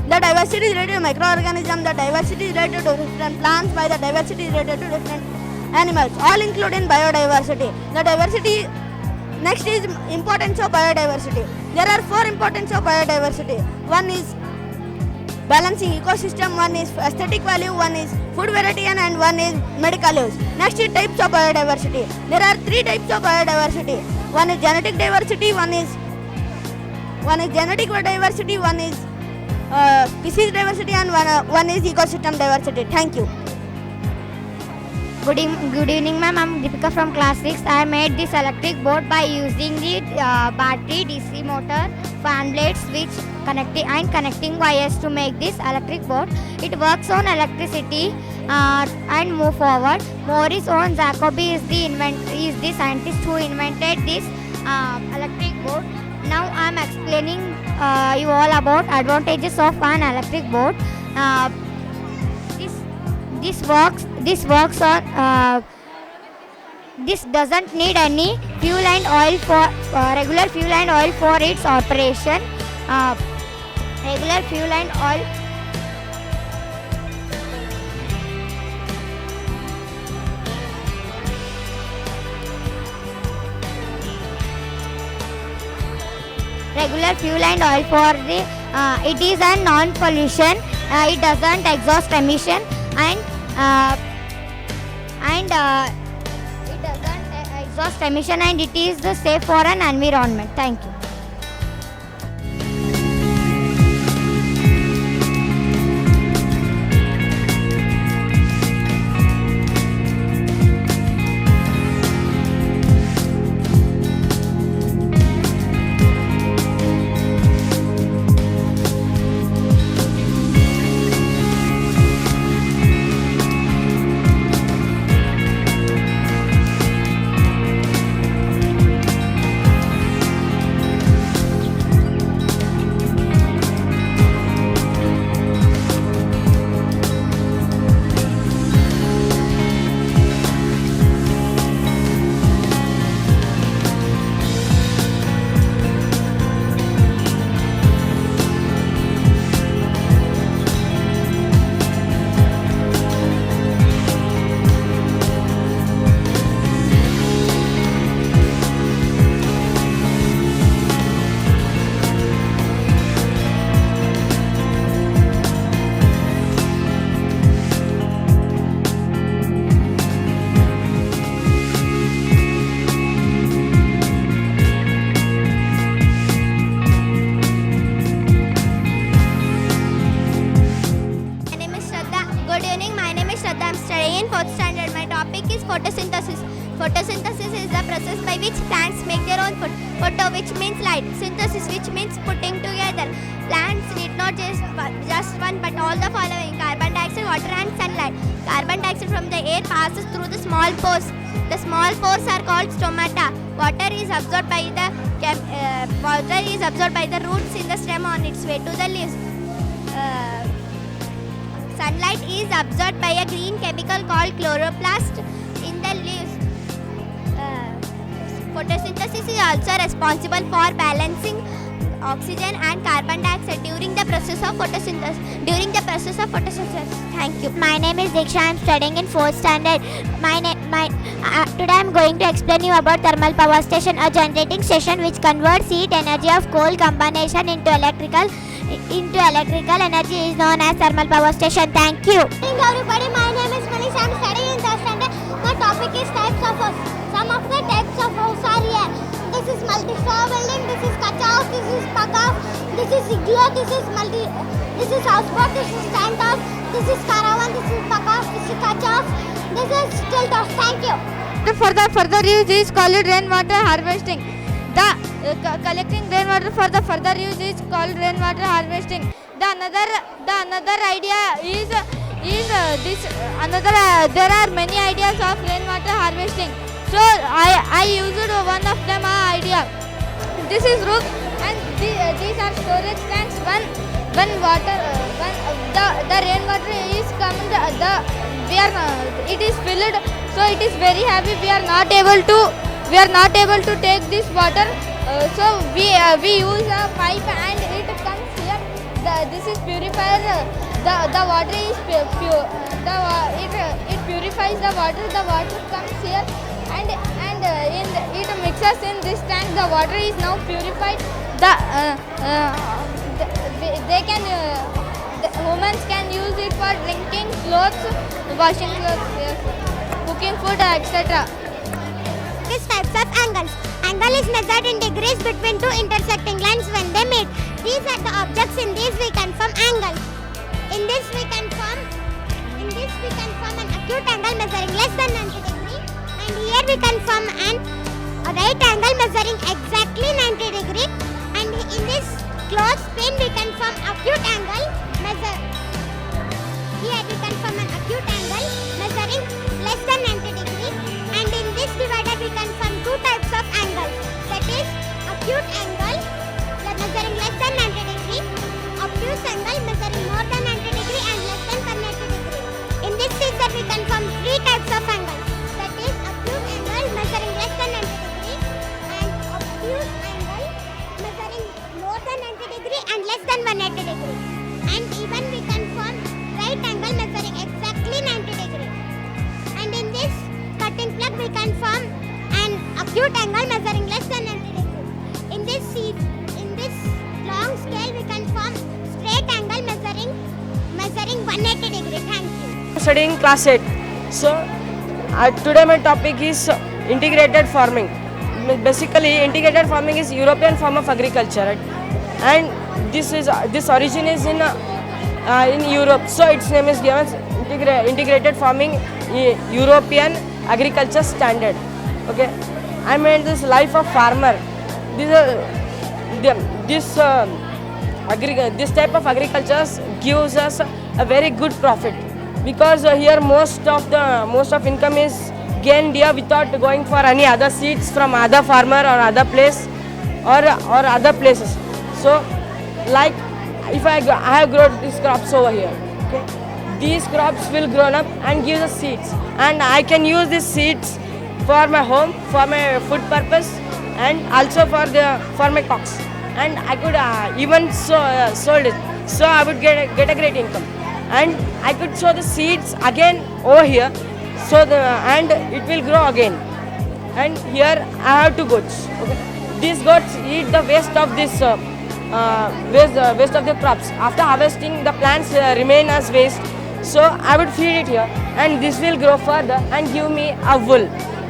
The diversity is related to microorganisms, the diversity is related to different plants, by the diversity is related to different animals, all included in biodiversity. The diversity, next is importance of biodiversity. There are 4 importance of biodiversity. One is balancing ecosystem, one is aesthetic value, one is food variety, and one is medical use. Next is types of biodiversity. There are 3 types of biodiversity. One is genetic diversity, one is genetic diversity, one is species diversity, and one is ecosystem diversity. Thank you. Good evening, ma'am. I'm Deepika from class 6. I made this electric boat by using the battery, DC motor, fan blades, switch, connecting wires to make this electric boat. It works on electricity and move forward. Maurice Owen Jacobi is the scientist who invented this electric boat. Now I'm explaining you all about advantages of an electric boat. This doesn't need any fuel and oil for regular fuel and oil for its operation. Regular fuel and oil regular fuel and oil for the it is a non-pollution. It doesn't exhaust emission and it doesn't exhaust emission and it is safe for an environment. Thank you. Photosynthesis is the process by which plants make their own food. Photo, which means light. Synthesis, which means putting together. Plants need not just one but all the following: carbon dioxide, water and sunlight. Carbon dioxide from the air passes through the small pores. The small pores are called stomata. Water is absorbed by the roots in the stem on its way to the leaves. Sunlight is absorbed by a green chemical called chloroplast in the leaves. Photosynthesis is also responsible for balancing oxygen and carbon dioxide during the process of photosynthesis. Thank you. My name is Diksha. I am studying in 4th standard. Today I am going to explain you about thermal power station, a generating station which converts heat energy of coal combination into electrical energy is known as thermal power station. Thank you. Good evening everybody, my name is Manish. I am studying in 3rd standard. My topic is types of house. Some of the types of house are here. This is multi-story building, this is kacha house, this is paka house, this is igloo, this is houseboat, this is tent house, this is caravan, this is paka house, this is kacha house, this is tilt house. Thank you. For the further use is called rainwater harvesting. The collecting rainwater for the further use is called rainwater harvesting. The another idea is this. There are many ideas of rainwater harvesting. So I used one of them idea. This is roof and these are storage tanks. When the rainwater is coming, it is filled, so it is very heavy. We are not able to take this water. So we use a pipe and it comes here. This is purifier. The water is pure. It purifies the water. The water comes here and it mixes in this tank. The water is now purified. Women can use it for drinking, clothes, washing clothes, cooking food, etc. These types of angles. Angle is measured in degrees between two intersecting lines when they meet. These are the objects. In these we confirm angles. In this we confirm an acute angle measuring less than 90 degrees, and here we confirm a right angle measuring exactly 90 degrees, and in this closed pin we confirm acute angle measure. Here we confirm an acute angle measuring less than 90 degrees, and in this divider we confirm two types of angles, that is acute angle measuring less than 90 degrees, obtuse angle measuring more than 90 degrees and less than 180 degrees. In this figure we confirm three types of angles, that is acute angle measuring less than 90 degrees and obtuse angle measuring more than 90 degrees and less than 180 degrees. And even we confirm right angle measuring exactly 90 degrees. And in this cutting plug we confirm an acute angle measuring less than 90 degrees. In this wearing 180 degree. Thank you. Studying class 8. So today my topic is integrated farming. Basically, integrated farming is European form of agriculture, right? And this origin is in Europe. So its name is given integrated farming European agriculture standard. Okay, I mean this life of farmer. This type of agriculture gives us a very good profit, because here most of income is gained here without going for any other seeds from other farmer or other place or other places. So like if I have grown these crops over here, okay, these crops will grow up and give us seeds, and I can use these seeds for my home, for my food purpose, and also for my cocks, and I could even sold it, so I would get a great income, and I could sow the seeds again over here, and it will grow again. And here I have 2 goats. Okay, these goats eat the waste of this waste of the crops. After harvesting, the plants remain as waste, so I would feed it here, and this will grow further and give me a wool,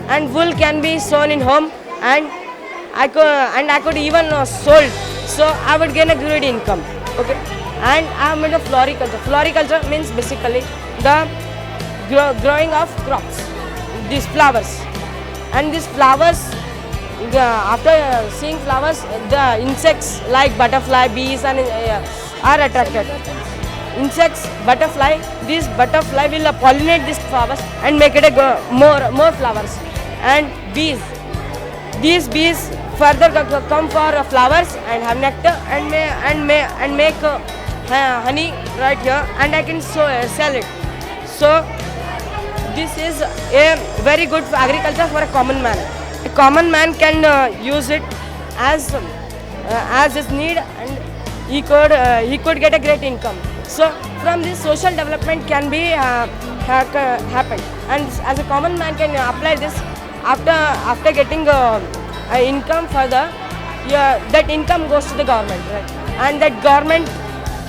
and wool can be sewn in home, and I could even sold, so I would gain a great income. Okay, and I have made a floriculture. Floriculture means basically the growing of crops, these flowers, and these flowers, after seeing flowers, the insects like butterfly, bees and are attracted. Insects, butterfly, this butterfly will pollinate these flowers and make it more flowers. And bees, these bees further come for flowers and have nectar and make honey right here, and I can sell it. So this is a very good agriculture for a common man. A common man can use it as his need, and he could get a great income. So from this, social development can be happen, and as a common man can apply this after getting income further. That income goes to the government, right? And that government,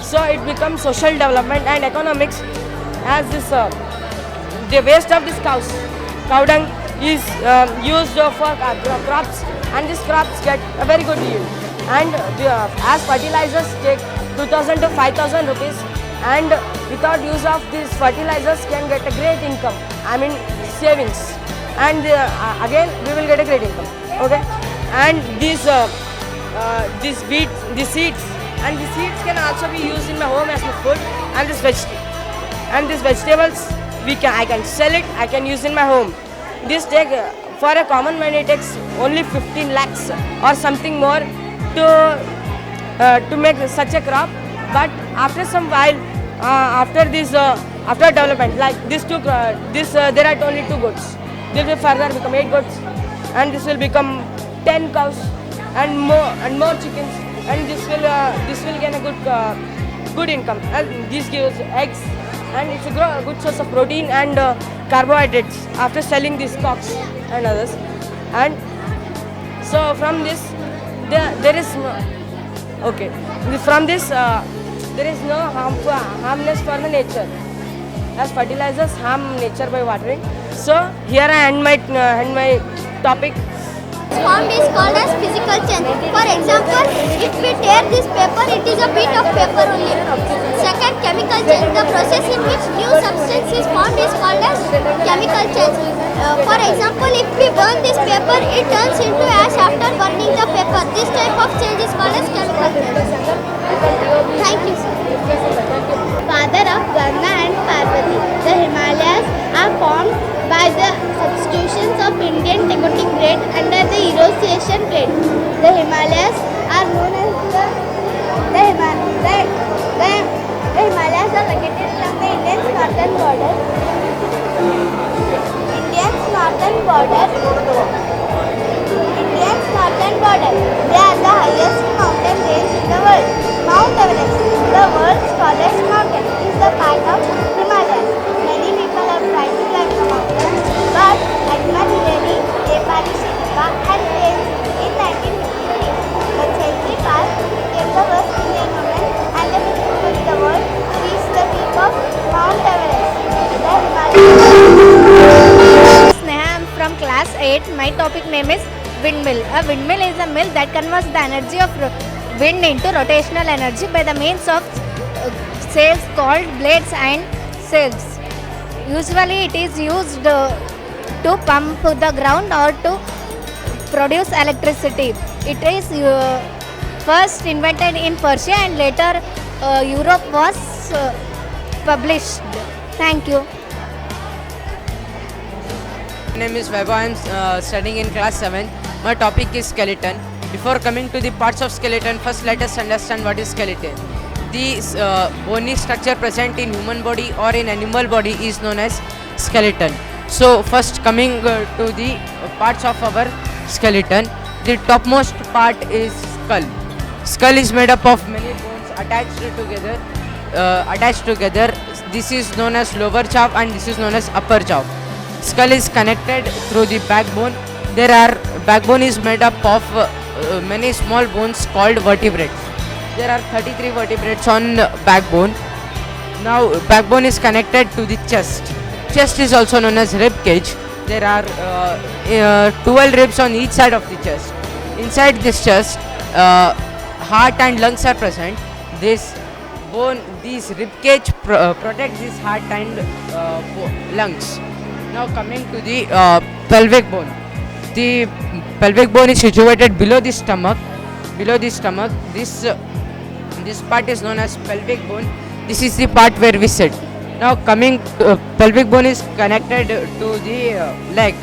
so it becomes social development and economics, as this the waste of this cow dung is used for crops, and these crops get a very good yield, and as fertilizers take 2,000 to 5,000 rupees, and without use of these fertilizers can get a great income, I mean savings, and again we will get a great income. Okay, and these seeds can also be used in my home as my food, and these vegetables I can sell it, I can use in my home. This for a common man, it takes only 15 lakhs or something more to make such a crop. But after some while, after development, like there are only 2 goats. This will further become 8 goats, and this will become 10 cows and more chickens, and this will gain a good income. And this gives eggs, and it's a good source of protein and carbohydrates after selling these cocks and others. And so from this there is no harmness for the nature, as fertilizers harm nature by watering. So here I end my topic. Formed is called as physical change. For example, if we tear this paper, it is a bit of paper only. Second, chemical change. The process in which new substance is formed is called as chemical change. For example, if we burn this paper, it turns into ash after burning the paper. This type of change is called as chemical change. Thank you, sir. Father of Ganga and Parvati. The Himalayas are formed by the substitutions of Indian tectonic plate under the erosion plate. The Himalayas are known as the Himalayas are located along the Indian's northern border. They are the highest mountain range in the world. Mount Everest, the world's tallest mountain, is the part of Himalayas. Many people have tried to climb the mountain, but Ajmal Hillary, Nepali Sherpa and failed in 1953. The Chetri Pass became the first Indian woman and the fifth woman in the world to reach the peak of 8. My topic name is windmill. A windmill is a mill that converts the energy of wind into rotational energy by the means of sails called blades and sails. Usually it is used to pump the ground or to produce electricity. It is first invented in Persia and later Europe was published. Thank you. My name is Vaibhav. I am studying in class 7. My topic is skeleton. Before coming to the parts of skeleton, first let us understand what is skeleton. The bony structure present in human body or in animal body is known as skeleton. So first coming to the parts of our skeleton, the topmost part is skull. Skull is made up of many bones attached together. This is known as lower jaw and this is known as upper jaw. Skull is connected through the backbone. Backbone is made up of many small bones called vertebrates. There are 33 vertebrates on backbone. Now backbone is connected to the chest. Chest is also known as rib cage. There are 12 ribs on each side of the chest. Inside this chest, heart and lungs are present. These rib cage protect this heart and lungs. Now coming to the pelvic bone. The pelvic bone is situated below the stomach. This part is known as pelvic bone. This is the part where we sit. Now coming to pelvic bone is connected to the leg.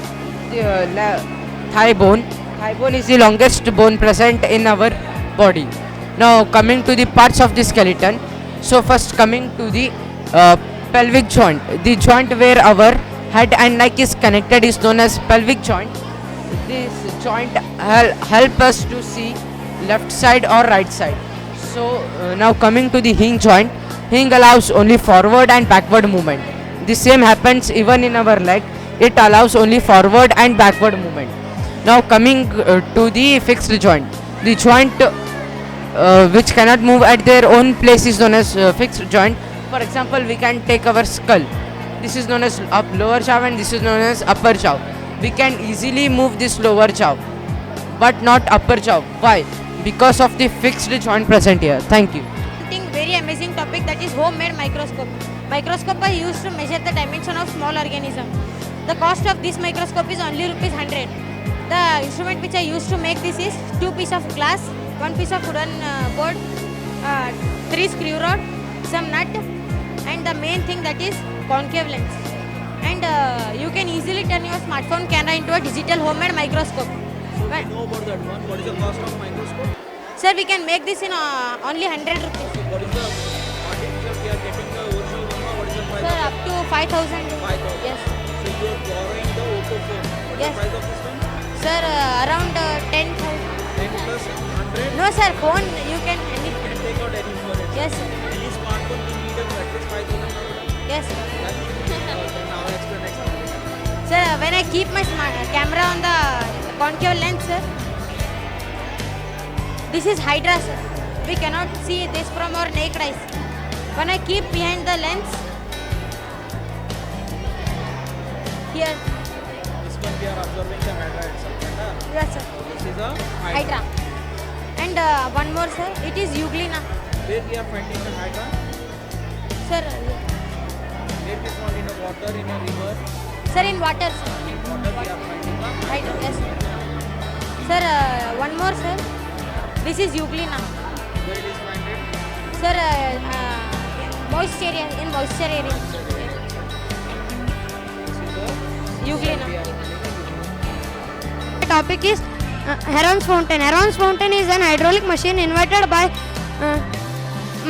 Thigh bone. Thigh bone is the longest bone present in our body. Now coming to the parts of the skeleton. So first coming to the pelvic joint. The joint where our head and neck is connected is known as pelvic joint. This joint help us to see left side or right side. So now coming to the hinge joint. Hinge allows only forward and backward movement. The same happens even in our leg. It allows only forward and backward movement. Now coming to the fixed joint. The joint which cannot move at their own place is known as fixed joint. For example, we can take our skull. This is known as lower jaw and this is known as upper jaw. We can easily move this lower jaw but not upper jaw. Why? Because of the fixed joint present here. Thank you. Very amazing topic, that is homemade microscope. Microscope are used to measure the dimension of small organism. The cost of this microscope is only ₹100. The instrument which I used to make this is 2 pieces of glass, 1 piece of wooden board, 3 screw rod, some nut, and the main thing, that is concave lens. And you can easily turn your smartphone camera into a digital homemade microscope. So we know about that one. What is the cost of microscope? Sir, we can make this in only ₹100. What is the artificial we are getting the original one? What is the price? Sir, up to 5,000. 5,000. Yes. So you are borrowing the Oppo phone. What is Yes. the price of this one? Sir, around 10,000. 10 plus 100. No, sir, phone you can. You can take out any phone. Yes, sir. Any smartphone we need at least 5,000. Yes. Now explain next one. Sir, when I keep my camera on the concave lens, sir, this is Hydra, sir. We cannot see this from our naked eyes. When I keep behind the lens, here, This one we are observing the Hydra itself. yes, sir, This is a Hydra. And one more, sir, it is Euglena. Where we are finding the Hydra? Sir, It is found in the water, in a river. sir, in water, sir. In water we are finding the Hydra, yes, sir. Sir, one more, sir, this is Euglena. Where it is finding? Sir, moisture area, in moisture area. Euglena. The topic is Heron's fountain. Heron's fountain is an hydraulic machine invented by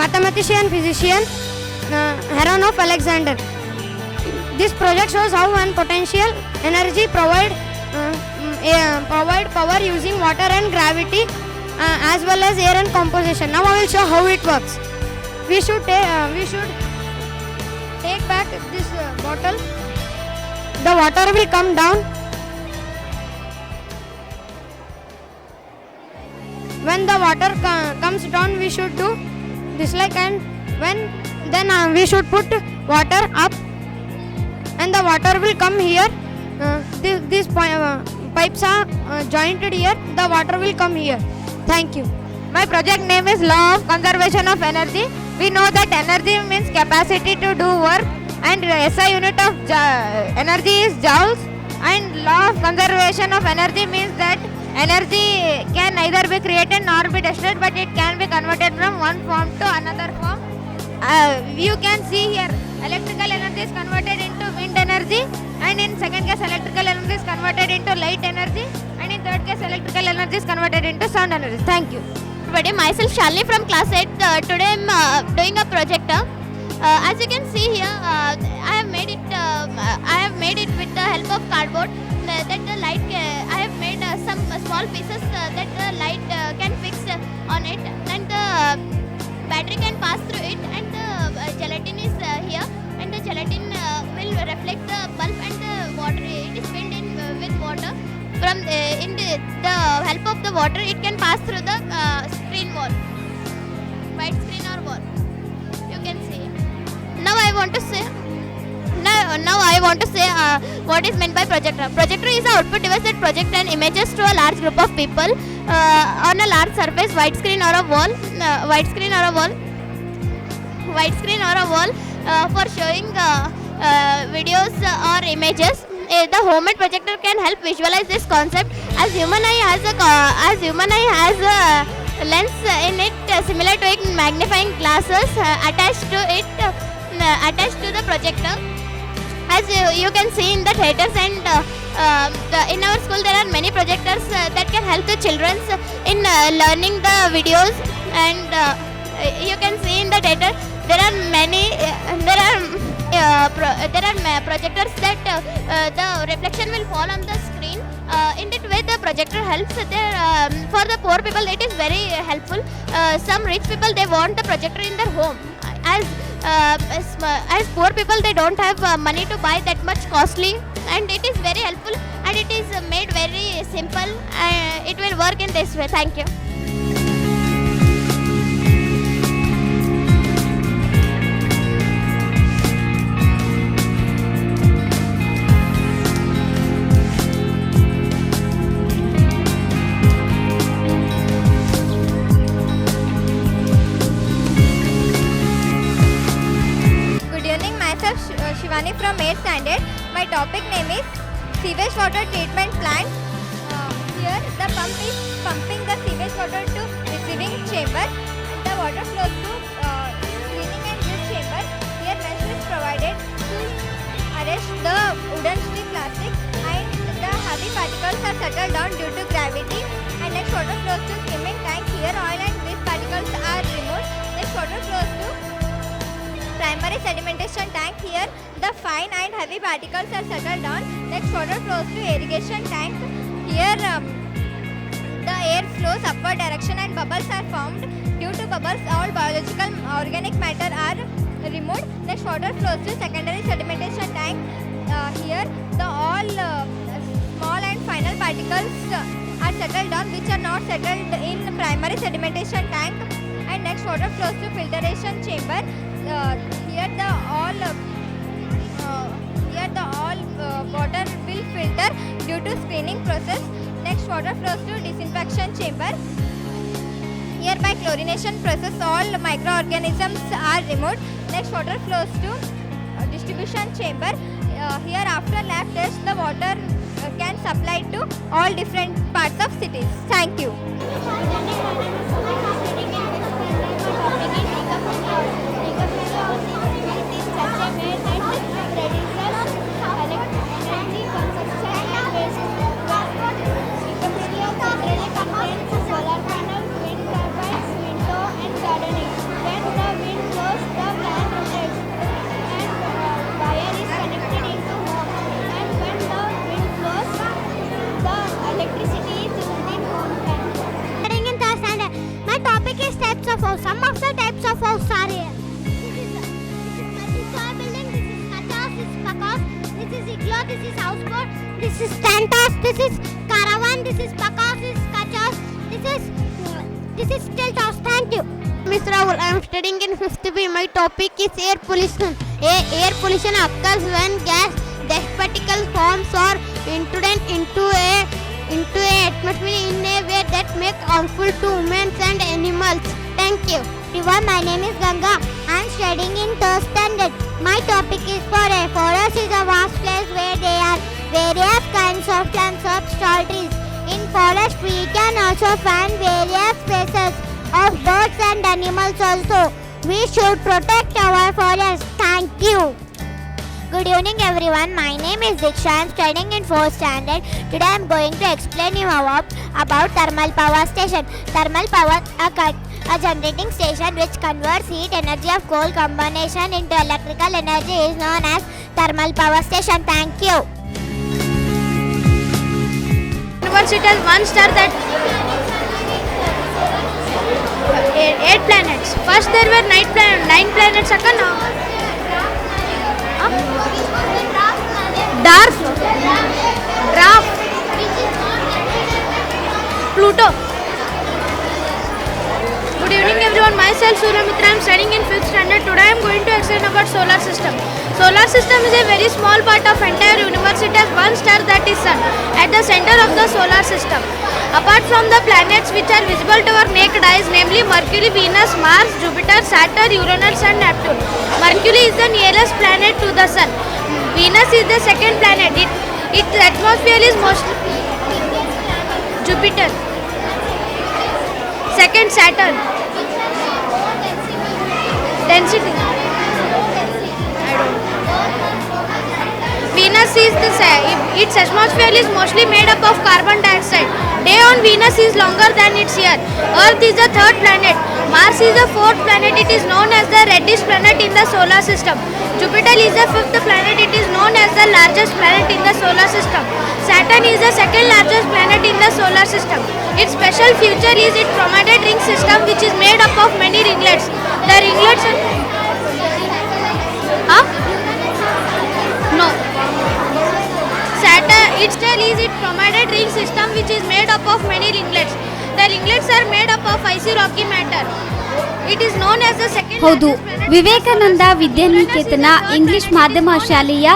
mathematician physician Heron of Alexander. This project shows how one potential energy provide power using water and gravity as well as air and composition. Now I will show how it works. We should take back this bottle. The water will come down. When the water comes down, we should do this like, and then we should put water up, and the water will come here. This pipe pipes are jointed here, the water will come here. Thank you. My project name is Law of Conservation of Energy. We know that energy means capacity to do work, and SI unit of energy is joules. And law of conservation of energy means that energy can neither be created nor be destroyed, but it can be converted from one form to another form. You can see here electrical energy is converted into wind energy, and in second case electrical energy is converted into light energy, and in third case electrical energy is converted into sound energy. Thank you. Everybody, myself Shalini from class 8. Today I'm doing a project. As you can see here, I have made it with the help of cardboard. That the light, I have made some small pieces that the light can fix on it, and the battery can pass through it, and the gelatin is here, and the gelatin will reflect the bulb, and the water, it is filled in with water. From in the help of the water, it can pass through the screen wall, white screen or wall. You can see. Now I want to say what is meant by projector. Projector is an output device that projects an images to a large group of people on a large surface, white screen or a wall, for showing videos or images. The homemade projector can help visualize this concept, as human eye has a lens in it similar to it magnifying glasses attached to the projector. As you can see in the theatres, and in our school there are many projectors that can help the children in learning the videos, and you can see in the theatre there are projectors that the reflection will fall on the screen. In that way the projector helps for the poor people. It is very helpful. Some rich people, they want the projector in their home, as poor people, they don't have money to buy that much costly, and it is very helpful, and it is made very simple. It will work in this way. Thank you. Shivani from 8th standard. My topic name is sewage water treatment plant. Here the pump is pumping the sewage water to receiving chamber. The water flows to cleaning and this chamber. Here mesh is provided to arrest the wooden strip plastic, and the heavy particles are settled down due to gravity. And next water flows to skimming tank. Here oil and grease particles are removed. Next water flows to primary sedimentation tank. Here the fine and heavy particles are settled down. Next water flows to irrigation tank. Here the air flows upward direction and bubbles are formed. Due to bubbles, all biological organic matter are removed. Next water flows to secondary sedimentation tank. Here the all small and final particles are settled down, which are not settled in primary sedimentation tank. And next water flows to filtration chamber. Here the all water will filter due to screening process. Next water flows to disinfection chamber. Here by chlorination process, all microorganisms are removed. Next water flows to distribution chamber. Here after lab test, the water can supply to all different parts of cities. Thank you. Some of the types of house are here. This is multi-story building. This is kachas. This is pakas. This is igloo. This is houseboat. This is tentas. This is caravan. This is pakas. This is kachas. This is tilt house. Thank you. Mr. Rahul, I am studying in 5th B. My topic is air pollution. Air pollution occurs when gas particle forms or intrudent into a effect harmful to humans and animals. Thank you. Everyone, my name is Ganga. I am studying in 3rd standard. My topic is forest. Forest is a vast place where there are various kinds of plants of tall trees. In forest, we can also find various species of birds and animals also. We should protect our forest. Thank you. Good evening everyone. My name is Diksha. I am studying in 4th standard. Today I am going to explain you about thermal power station. Thermal power a generating station which converts heat energy of coal combination into electrical energy is known as thermal power station. Thank you. Universe has one star that 8 planets. First there were 9 planets. Dwarf, Pluto. Good evening everyone, myself Surya Mitra. I am studying in 5th standard. Today I am going to explain about solar system. Solar system is a very small part of entire universe. It has one star, that is sun, at the center of the solar system. Apart from the planets which are visible to our naked eyes, namely Mercury, Venus, Mars, Jupiter, Saturn, Uranus and Neptune. Mercury is the nearest planet to the sun. Venus is the second planet. Its atmosphere is mostly Jupiter. Second, Saturn. Density. Venus is its atmosphere is mostly made up of carbon dioxide. Day on Venus is longer than its year. Earth is the 3rd planet. Mars is the 4th planet. It is known as the reddish planet in the solar system. Jupiter is the 5th planet. It is known as the largest planet in the solar system. Saturn is the 2nd largest planet in the solar system. Its special feature is its chromated ring system, which is made up of many ringlets. The ringlets are... No. Saturn, its tail is its chromated ring system, which is made up of many ringlets. The ringlets are made up of icy rocky matter. It is known as the second ಹೌದು, Vivekananda Vidyaniketan English ಮಾಧ್ಯಮ ಶಾಲೆಯ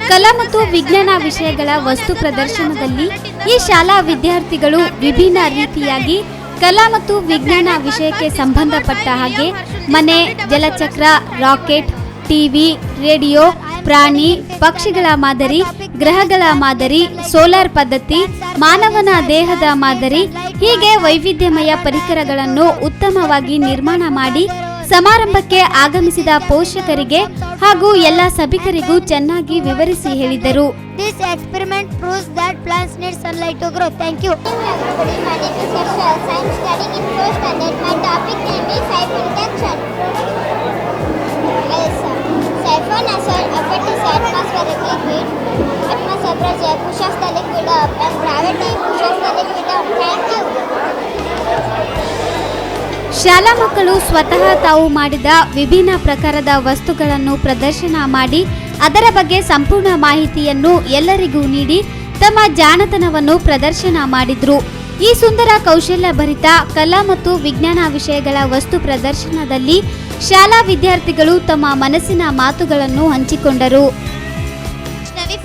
ಕಲಾ ಮತ್ತು ವಿಜ್ಞಾನ ವಿಷಯಗಳ ವಸ್ತು ಪ್ರದರ್ಶನದಲ್ಲಿ ಈ ಶಾಲಾ ವಿದ್ಯಾರ್ಥಿಗಳು ವಿಭಿನ್ನ ರೀತಿಯಾಗಿ ಕಲಾ ಮತ್ತು ವಿಜ್ಞಾನ ವಿಷಯಕ್ಕೆ ಸಂಬಂಧಪಟ್ಟ ಹಾಗೆ ಮನೆ, ಜಲಚಕ್ರ, ರಾಕೆಟ್, ಟಿವಿ, ರೇಡಿಯೋ, ಪ್ರಾಣಿ, ಪಕ್ಷಿಗಳ ಮಾದರಿ, ಗ್ರಹಗಳ ಮಾದರಿ, ಸೋಲಾರ್ ಪದ್ಧತಿ, ಮಾನವನ ದೇಹದ ಮಾದರಿ ಹೀಗೆ ವೈವಿಧ್ಯಮಯ ಪರಿಕರಗಳನ್ನು ಉತ್ತಮವಾಗಿ ನಿರ್ಮಾಣ ಮಾಡಿ ಸಮಾರಂಭಕ್ಕೆ ಆಗಮಿಸಿದ ಪೋಷಕರಿಗೆ ಹಾಗೂ ಎಲ್ಲ ಸಭಿಕರಿಗೂ ಚೆನ್ನಾಗಿ ವಿವರಿಸಿ ಹೇಳಿದರು. This experiment proves that plants need sunlight to grow. Thank you. My name is Yash. I am studying in 4th standard. My topic name is siphon function. Siphon has an effect is atmospheric liquid. Atmosphere pressure pushes the liquid up and gravity pushes the liquid down. Thank you. ಶಾಲಾ ಮಕ್ಕಳು ಸ್ವತಃ ತಾವು ಮಾಡಿದ ವಿಭಿನ್ನ ಪ್ರಕಾರದ ವಸ್ತುಗಳನ್ನು ಪ್ರದರ್ಶನ ಮಾಡಿ ಅದರ ಬಗ್ಗೆ ಸಂಪೂರ್ಣ ಮಾಹಿತಿಯನ್ನು ಎಲ್ಲರಿಗೂ ನೀಡಿ ತಮ್ಮ ಜಾಣತನವನ್ನು ಪ್ರದರ್ಶನ ಮಾಡಿದ್ರು. ಈ ಸುಂದರ ಕೌಶಲ್ಯ ಭರಿತ ಕಲಾ ಮತ್ತು ವಿಜ್ಞಾನ ವಿಷಯಗಳ ವಸ್ತು ಪ್ರದರ್ಶನದಲ್ಲಿ ಶಾಲಾ ವಿದ್ಯಾರ್ಥಿಗಳು ತಮ್ಮ ಮನಸ್ಸಿನ ಮಾತುಗಳನ್ನು ಹಂಚಿಕೊಂಡರು.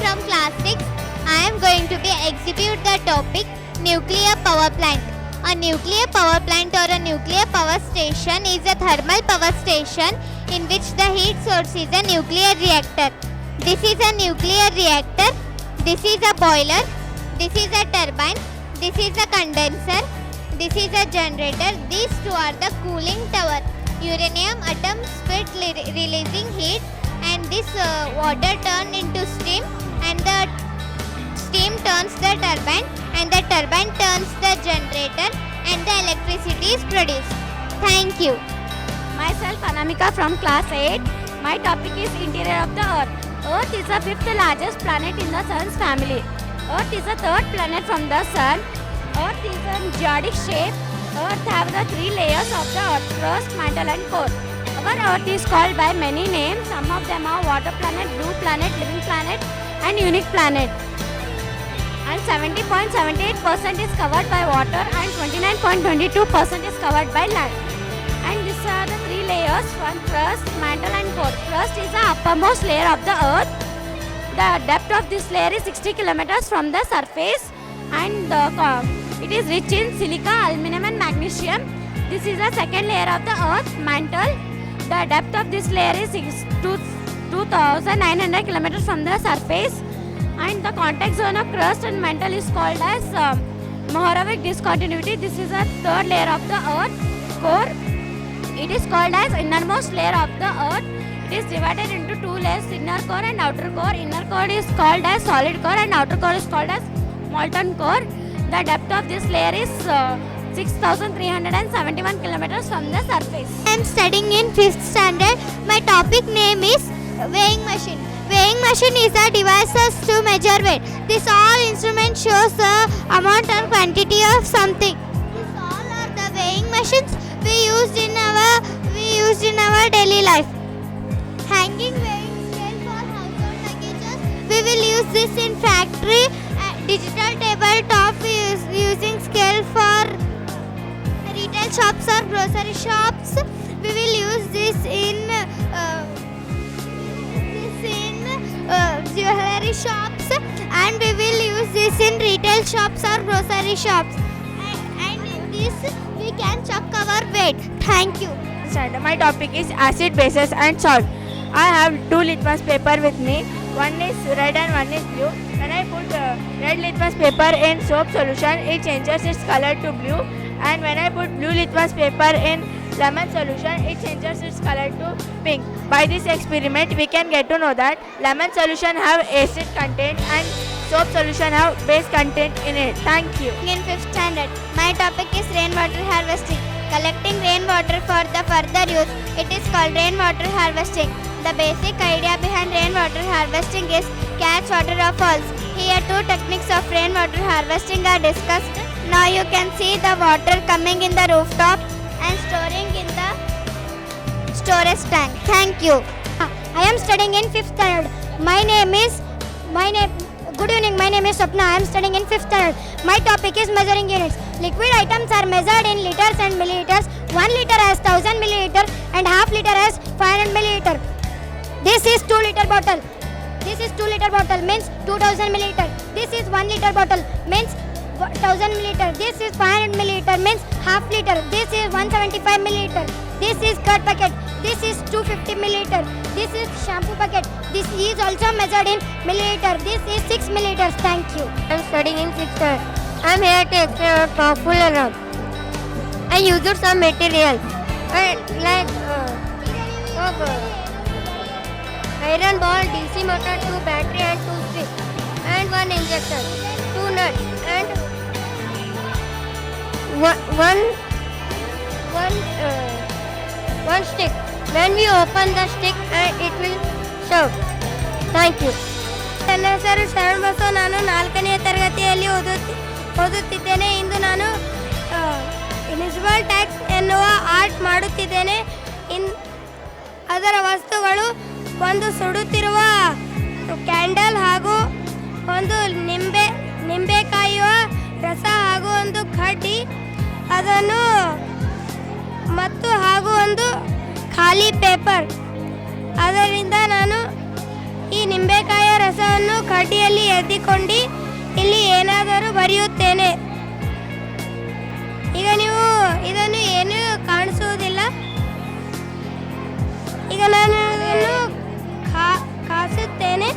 From class 6, I am going to exhibit the topic nuclear power plant. A nuclear power plant or a nuclear power station is a thermal power station in which the heat source is a nuclear reactor. This is a nuclear reactor. This is a boiler. This is a turbine. This is a condenser. This is a generator. These two are the cooling tower. Uranium atom split releasing heat, and this water turns into steam, and the steam turns the turbine, and the turbine turns the generator, and the electricity is produced. Thank you. Myself Anamika from class 8. My topic is interior of the earth. Earth is the 5th largest planet in the sun's family. Earth is the 3rd planet from the sun. Earth is in geodic shape. Earth have the 3 layers of the earth: crust, mantle and core. Our earth is called by many names. Some of them are water planet, blue planet, living planet and unique planet. And 70.78% is covered by water and 29.22% is covered by land. And these are the 3 layers: one crust, mantle and core. Crust is the uppermost layer of the earth. The depth of this layer is 60 kilometers from the surface, and the It is rich in silica, aluminum and magnesium. This is the second layer of the earth mantle. The depth of this layer is 2,900 kilometers from the surface, and the contact zone of crust and mantle is called as Mohorovic discontinuity. This is the third layer of the earth core. It is called as innermost layer of the earth. It is divided into two layers, inner core and outer core. Inner core is called as solid core and outer core is called as molten core. The depth of this layer is 6,371 kilometers from the surface. I am studying in 5th standard. My topic name is weighing machine. Weighing machine is a device to measure weight. This all instrument shows the amount or quantity of something. These all are the weighing machines we used in our daily life. Hanging weighing scale for household luggages. We will use this in factory. Digital tabletop is using scale for retail shops or grocery shops. We will use this in jewelry shops, and we will use this in retail shops or grocery shops. And in this we can check our weight. Thank you. My topic is acid, bases and salt. I have two litmus paper with me. One is red and one is blue. When I put red litmus paper in soap solution, it changes its color to blue. And when I put blue litmus paper in lemon solution, it changes its color to pink. By this experiment, we can get to know that lemon solution have acid content and soap solution have base content in it. Thank you. In 5th standard, my topic is rainwater harvesting. Collecting rainwater for the further use. It is called rainwater harvesting. The basic idea behind rainwater harvesting is catch water of falls. Here two techniques of rainwater harvesting are discussed. Now you can see the water coming in the rooftop and storing in the storage tank. Thank you. I am studying in 5th standard. Good evening, my name is Sapna. I am studying in 5th standard. My topic is measuring units. Liquid items are measured in liters and milliliters. 1 liter has 1000 milliliter and half liter has 500 milliliter. This is 2 liter bottle. This is 2 liter bottle means 2000 milliliter. This is 1 liter bottle means 1000 milliliter. This is 500 milliliter means half liter. This is 175 milliliter. This is curd packet. This is 250 milliliter. This is shampoo packet. This is also measured in milliliter. This is 6 milliliters. Thank you. I am studying in 6th standard. I am here to explain about powerful alarm. I used some material like iron ball, DC motor, 2 battery and 2 strip and 1 injector, 2 nuts and one stick. When we open the stick and it will shout. Thank you. ನನ್ನ ಹೆಸರು ಶರಣ್ ಬಸವ. ನಾನು 4ನೇ ತರಗತಿಯಲ್ಲಿ ಓದುತ್ತಿದ್ದೇನೆ. ಇಂದು ನಾನು municipal tax ಎನ್ನುವ art ಮಾಡುತ್ತಿದ್ದೇನೆ. ಅದರ ವಸ್ತುಗಳು ಒಂದು ಸುಡುತ್ತಿರುವ ಕ್ಯಾಂಡಲ್ ಹಾಗೂ ಒಂದು ನಿಂಬೆ ಕಾಯುವ ರಸ ಹಾಗೂ ಒಂದು ಕಡ್ಡಿ ಅದನ್ನು ಮತ್ತು ಹಾಗೂ ಒಂದು ಖಾಲಿ ಪೇಪರ್. ಅದರಿಂದ ನಾನು ಈ ನಿಂಬೆಕಾಯಿಯ ರಸವನ್ನು ಕಡ್ಡಿಯಲ್ಲಿ ಎದ್ದಿಕೊಂಡು ಇಲ್ಲಿ ಏನಾದರೂ ಬರೆಯುತ್ತೇನೆ. ಈಗ ನೀವು ಇದನ್ನು ಏನೂ ಕಾಣಿಸುವುದಿಲ್ಲ. ಈಗ ನಾನು ಇದನ್ನು ಕಾಸುತ್ತೇನೆ.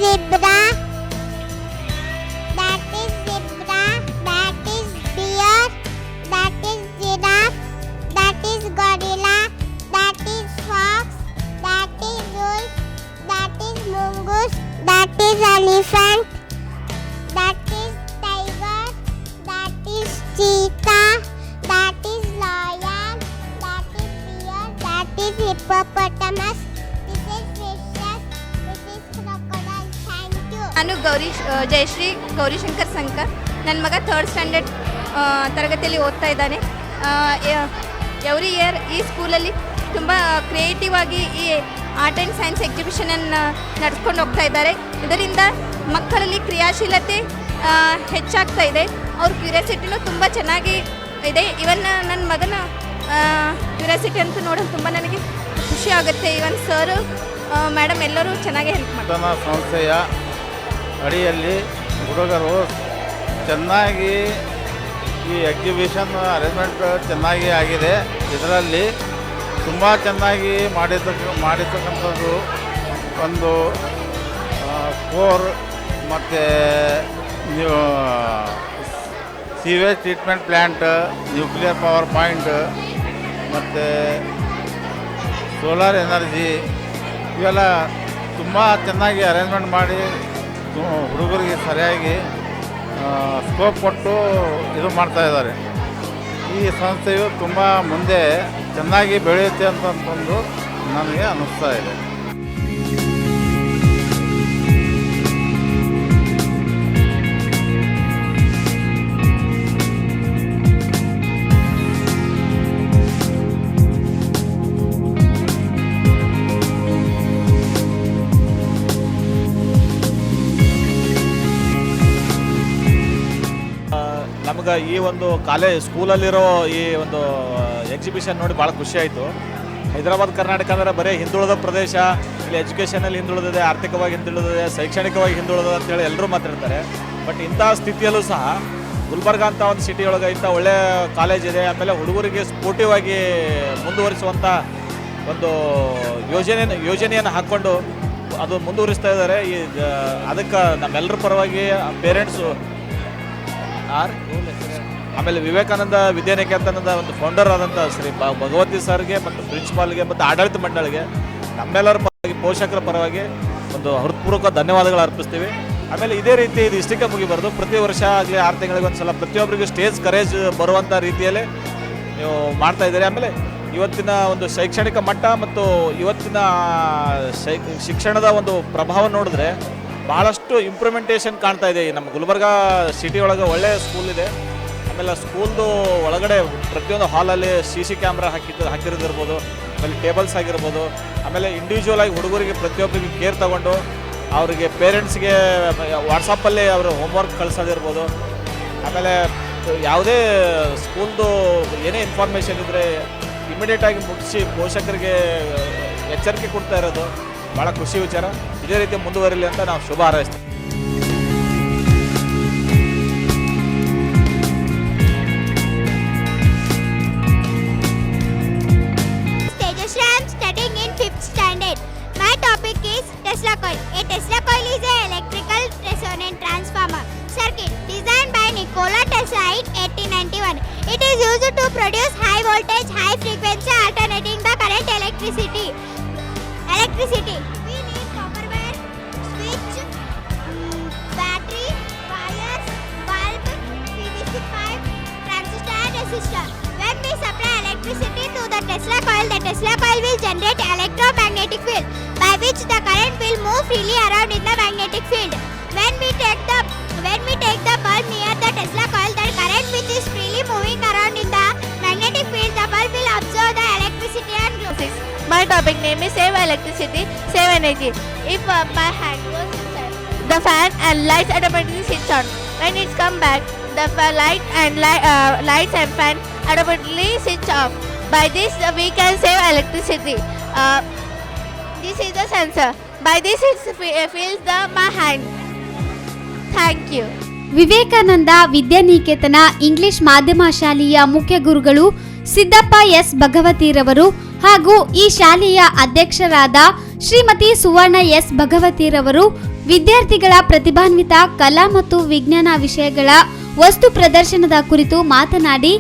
zebra. That is zebra. That is deer. That is giraffe. That is gorilla. That is fox. That is wolf. That is mongoose. That is elephant. That is tiger. That is cheetah. That is lion. That is deer. That is hippopotamus. This is fishes. This is crocodile. Thank you. ನಾನು ಜಯಶ್ರೀ ಗೌರಿಶಂಕರ್ ಸಂಕರ್. ನನ್ನ ಮಗ 3rd standard ತರಗತಿಯಲ್ಲಿ ಓದ್ತಾ ಇದ್ದಾನೆ. Every year ಈ ಸ್ಕೂಲಲ್ಲಿ ತುಂಬ creative ಆಗಿ ಈ ಆರ್ಟ್ ಆ್ಯಂಡ್ ಸೈನ್ಸ್ ಎಕ್ಸಿಬಿಷನನ್ನು ನಡೆಸ್ಕೊಂಡು ಹೋಗ್ತಾ ಇದ್ದಾರೆ. ಇದರಿಂದ ಮಕ್ಕಳಲ್ಲಿ ಕ್ರಿಯಾಶೀಲತೆ ಹೆಚ್ಚಾಗ್ತಾ ಇದೆ. ಅವ್ರ ಕ್ಯೂರಿಯಾಸಿಟಿನೂ ತುಂಬ ಚೆನ್ನಾಗಿ ಇದೆ. ಇವನ್ ನನ್ನ ಮಗನ ಕ್ಯೂರಿಯಾಸಿಟಿ ಅಂತೂ ನೋಡೋದು ತುಂಬ ನನಗೆ ಖುಷಿ ಆಗುತ್ತೆ. ಇವನ್ ಸರ್ ಮೇಡಮ್ ಎಲ್ಲರೂ ಚೆನ್ನಾಗಿ ಹೆಲ್ಪ್ ಮಾಡ್ತಾರೆ. ಸಂಸ್ಥೆಯ ಅಡಿಯಲ್ಲಿ ಹುಡುಗರು ಚೆನ್ನಾಗಿ ಈ ಎಕ್ಸಿಬಿಷನ್ ಅರೇಂಜ್ಮೆಂಟ್ ಚೆನ್ನಾಗಿ ಆಗಿದೆ. ಇದರಲ್ಲಿ ತುಂಬ ಚೆನ್ನಾಗಿ ಮಾಡಿರ್ತಕ್ಕಂಥದ್ದು ಒಂದು ಕೋರ್ ಮತ್ತು sewage treatment plant, nuclear power point ಮತ್ತು ಸೋಲಾರ್ ಎನರ್ಜಿ ಇವೆಲ್ಲ ತುಂಬ ಚೆನ್ನಾಗಿ ಅರೇಂಜ್ಮೆಂಟ್ ಮಾಡಿ ಹುಡುಗರಿಗೆ ಸರಿಯಾಗಿ ಸ್ಕೋಪ್ ಕೊಟ್ಟು ಇದು ಮಾಡ್ತಾಯಿದ್ದಾರೆ. ಈ ಸಂಸ್ಥೆಯು ತುಂಬ ಮುಂದೆ ಚೆನ್ನಾಗಿ ಬೆಳೆಯುತ್ತೆ ಅಂತಂದು ನನಗೆ ಅನ್ನಿಸ್ತಾ ಇದೆ. ನಮ್ಗೆ ಈ ಒಂದು ಸ್ಕೂಲಲ್ಲಿರೋ ಈ ಒಂದು ಎಕ್ಸಿಬಿಷನ್ ನೋಡಿ ಭಾಳ ಖುಷಿ ಆಯಿತು. ಹೈದರಾಬಾದ್ ಕರ್ನಾಟಕ ಅಂದರೆ ಬರೀ ಹಿಂದುಳಿದ ಪ್ರದೇಶ, ಇಲ್ಲಿ ಎಜುಕೇಷನಲ್ಲಿ ಹಿಂದುಳಿದಿದೆ, ಆರ್ಥಿಕವಾಗಿ ಹಿಂದುಳಿದಿದೆ, ಶೈಕ್ಷಣಿಕವಾಗಿ ಹಿಂದುಳಿದಿದೆ ಅಂತೇಳಿ ಎಲ್ಲರೂ ಮಾತಾಡ್ತಾರೆ. ಬಟ್ ಇಂಥ ಸ್ಥಿತಿಯಲ್ಲೂ ಸಹ ಗುಲ್ಬರ್ಗ ಅಂತ ಒಂದು ಸಿಟಿ ಒಳಗೆ ಇಂಥ ಒಳ್ಳೆ ಕಾಲೇಜ್ ಇದೆ. ಆಮೇಲೆ ಹುಡುಗರಿಗೆ ಸ್ಪೋರ್ಟಿವ್ ಆಗಿ ಮುಂದುವರಿಸುವಂಥ ಒಂದು ಯೋಜನೆಯನ್ನು ಹಾಕ್ಕೊಂಡು ಅದು ಮುಂದುವರಿಸ್ತಾ ಇದ್ದಾರೆ. ಅದಕ್ಕೆ ನಮ್ಮೆಲ್ಲರ ಪರವಾಗಿ ಪೇರೆಂಟ್ಸು ಆಮೇಲೆ ವಿವೇಕಾನಂದ ವಿದ್ಯಾನಿಕೇತನದ ಒಂದು ಫೌಂಡರ್ ಆದಂಥ ಶ್ರೀ ಭಗವತಿ ಸರ್ಗೆ ಮತ್ತು ಪ್ರಿನ್ಸಿಪಾಲ್ಗೆ ಮತ್ತು ಆಡಳಿತ ಮಂಡಳಿಗೆ ನಮ್ಮೆಲ್ಲರ ಪರವಾಗಿ ಪೋಷಕರ ಪರವಾಗಿ ಒಂದು ಹೃತ್ಪೂರ್ವಕ ಧನ್ಯವಾದಗಳು ಅರ್ಪಿಸ್ತೀವಿ. ಆಮೇಲೆ ಇದೇ ರೀತಿ ಇದು ಇಷ್ಟಕ್ಕೆ ಮುಗಿಬಾರ್ದು. ಪ್ರತಿ ವರ್ಷ ಆಗಲಿ 6 ತಿಂಗಳಿಗೆ ಒಂದು ಸಲ ಪ್ರತಿಯೊಬ್ಬರಿಗೂ ಸ್ಟೇಜ್ ಕರೇಜ್ ಬರುವಂಥ ರೀತಿಯಲ್ಲಿ ನೀವು ಮಾಡ್ತಾಯಿದ್ದೀರಿ. ಆಮೇಲೆ ಇವತ್ತಿನ ಒಂದು ಶೈಕ್ಷಣಿಕ ಮಟ್ಟ ಮತ್ತು ಇವತ್ತಿನ ಶಿಕ್ಷಣದ ಒಂದು ಪ್ರಭಾವ ನೋಡಿದ್ರೆ ಭಾಳಷ್ಟು ಇಂಪ್ರೂವ್ಮೆಂಟೇಷನ್ ಕಾಣ್ತಾ ಇದೆ. ನಮ್ಮ ಗುಲ್ಬರ್ಗ ಸಿಟಿ ಒಳಗೆ ಒಳ್ಳೆಯ ಸ್ಕೂಲ್ ಇದೆ. ಆಮೇಲೆ ಸ್ಕೂಲ್ದು ಒಳಗಡೆ ಪ್ರತಿಯೊಂದು ಹಾಲಲ್ಲಿ CC ಕ್ಯಾಮ್ರಾ ಹಾಕಿರೋದಿರ್ಬೋದು, ಆಮೇಲೆ ಟೇಬಲ್ಸ್ ಆಗಿರ್ಬೋದು, ಆಮೇಲೆ ಇಂಡಿವಿಜುವಲ್ ಆಗಿ ಹುಡುಗರಿಗೆ ಪ್ರತಿಯೊಬ್ಬರಿಗೆ ಕೇರ್ ತಗೊಂಡು ಅವರಿಗೆ ಪೇರೆಂಟ್ಸ್ಗೆ ವಾಟ್ಸಪ್ಪಲ್ಲಿ ಅವರು ಹೋಮ್ವರ್ಕ್ ಕಳಿಸೋದಿರ್ಬೋದು. ಆಮೇಲೆ ಯಾವುದೇ ಸ್ಕೂಲ್ದು ಏನೇ ಇನ್ಫಾರ್ಮೇಷನ್ ಇದ್ದರೆ ಇಮಿಡಿಯೇಟಾಗಿ ಮುಗಿಸಿ ಪೋಷಕರಿಗೆ ಎಚ್ಚರಿಕೆ ಕೊಡ್ತಾ ಇರೋದು ಭಾಳ ಖುಷಿ ವಿಚಾರ. ಇದೇ ರೀತಿ ಮುಂದುವರಿಲಿ ಅಂತ ನಾವು ಶುಭ ಹಾರೈಸ್ತೀವಿ. Tejasri, I am studying in 5th standard. My topic is Tesla coil. A Tesla coil is an electrical resonant transformer circuit designed by Nikola Tesla in 1891. It is used to produce high voltage, high frequency alternating the current electricity. We need copper wire, switch, battery, wires, bulb, PVC pipe, transistor and resistor. When we supply electricity to the Tesla coil will generate electromagnetic field by which the current will move freely around in the magnetic field. When we take the bulb near the Tesla coil, the current which is freely moving around in the magnetic field, the bulb will absorb the electricity and glow. My topic name is Save Electricity, Save Energy. If my hand goes inside, the fan and lights automatically switch on. When it come back, the lights and fan automatically switch off. By this we can save electricity. This is the sensor. By this it feels my hand. Thank you. Vivekananda Vidyaniketan English ಮಾಧ್ಯಮ ಶಾಲೆಯ ಮುಖ್ಯ ಗುರುಗಳು Siddappa S ಭಗವತಿರವರು ಹಾಗೂ ಈ ಶಾಲೆಯ ಅಧ್ಯಕ್ಷರಾದ ಶ್ರೀಮತಿ ಸುವರ್ಣ S ಭಗವತಿರವರು ವಿದ್ಯಾರ್ಥಿಗಳ ಪ್ರತಿಭಾನ್ವಿತ ಕಲಾ ಮತ್ತು ವಿಜ್ಞಾನ ವಿಷಯಗಳ ವಸ್ತು ಪ್ರದರ್ಶನದ ಕುರಿತು ಮಾತನಾಡಿ,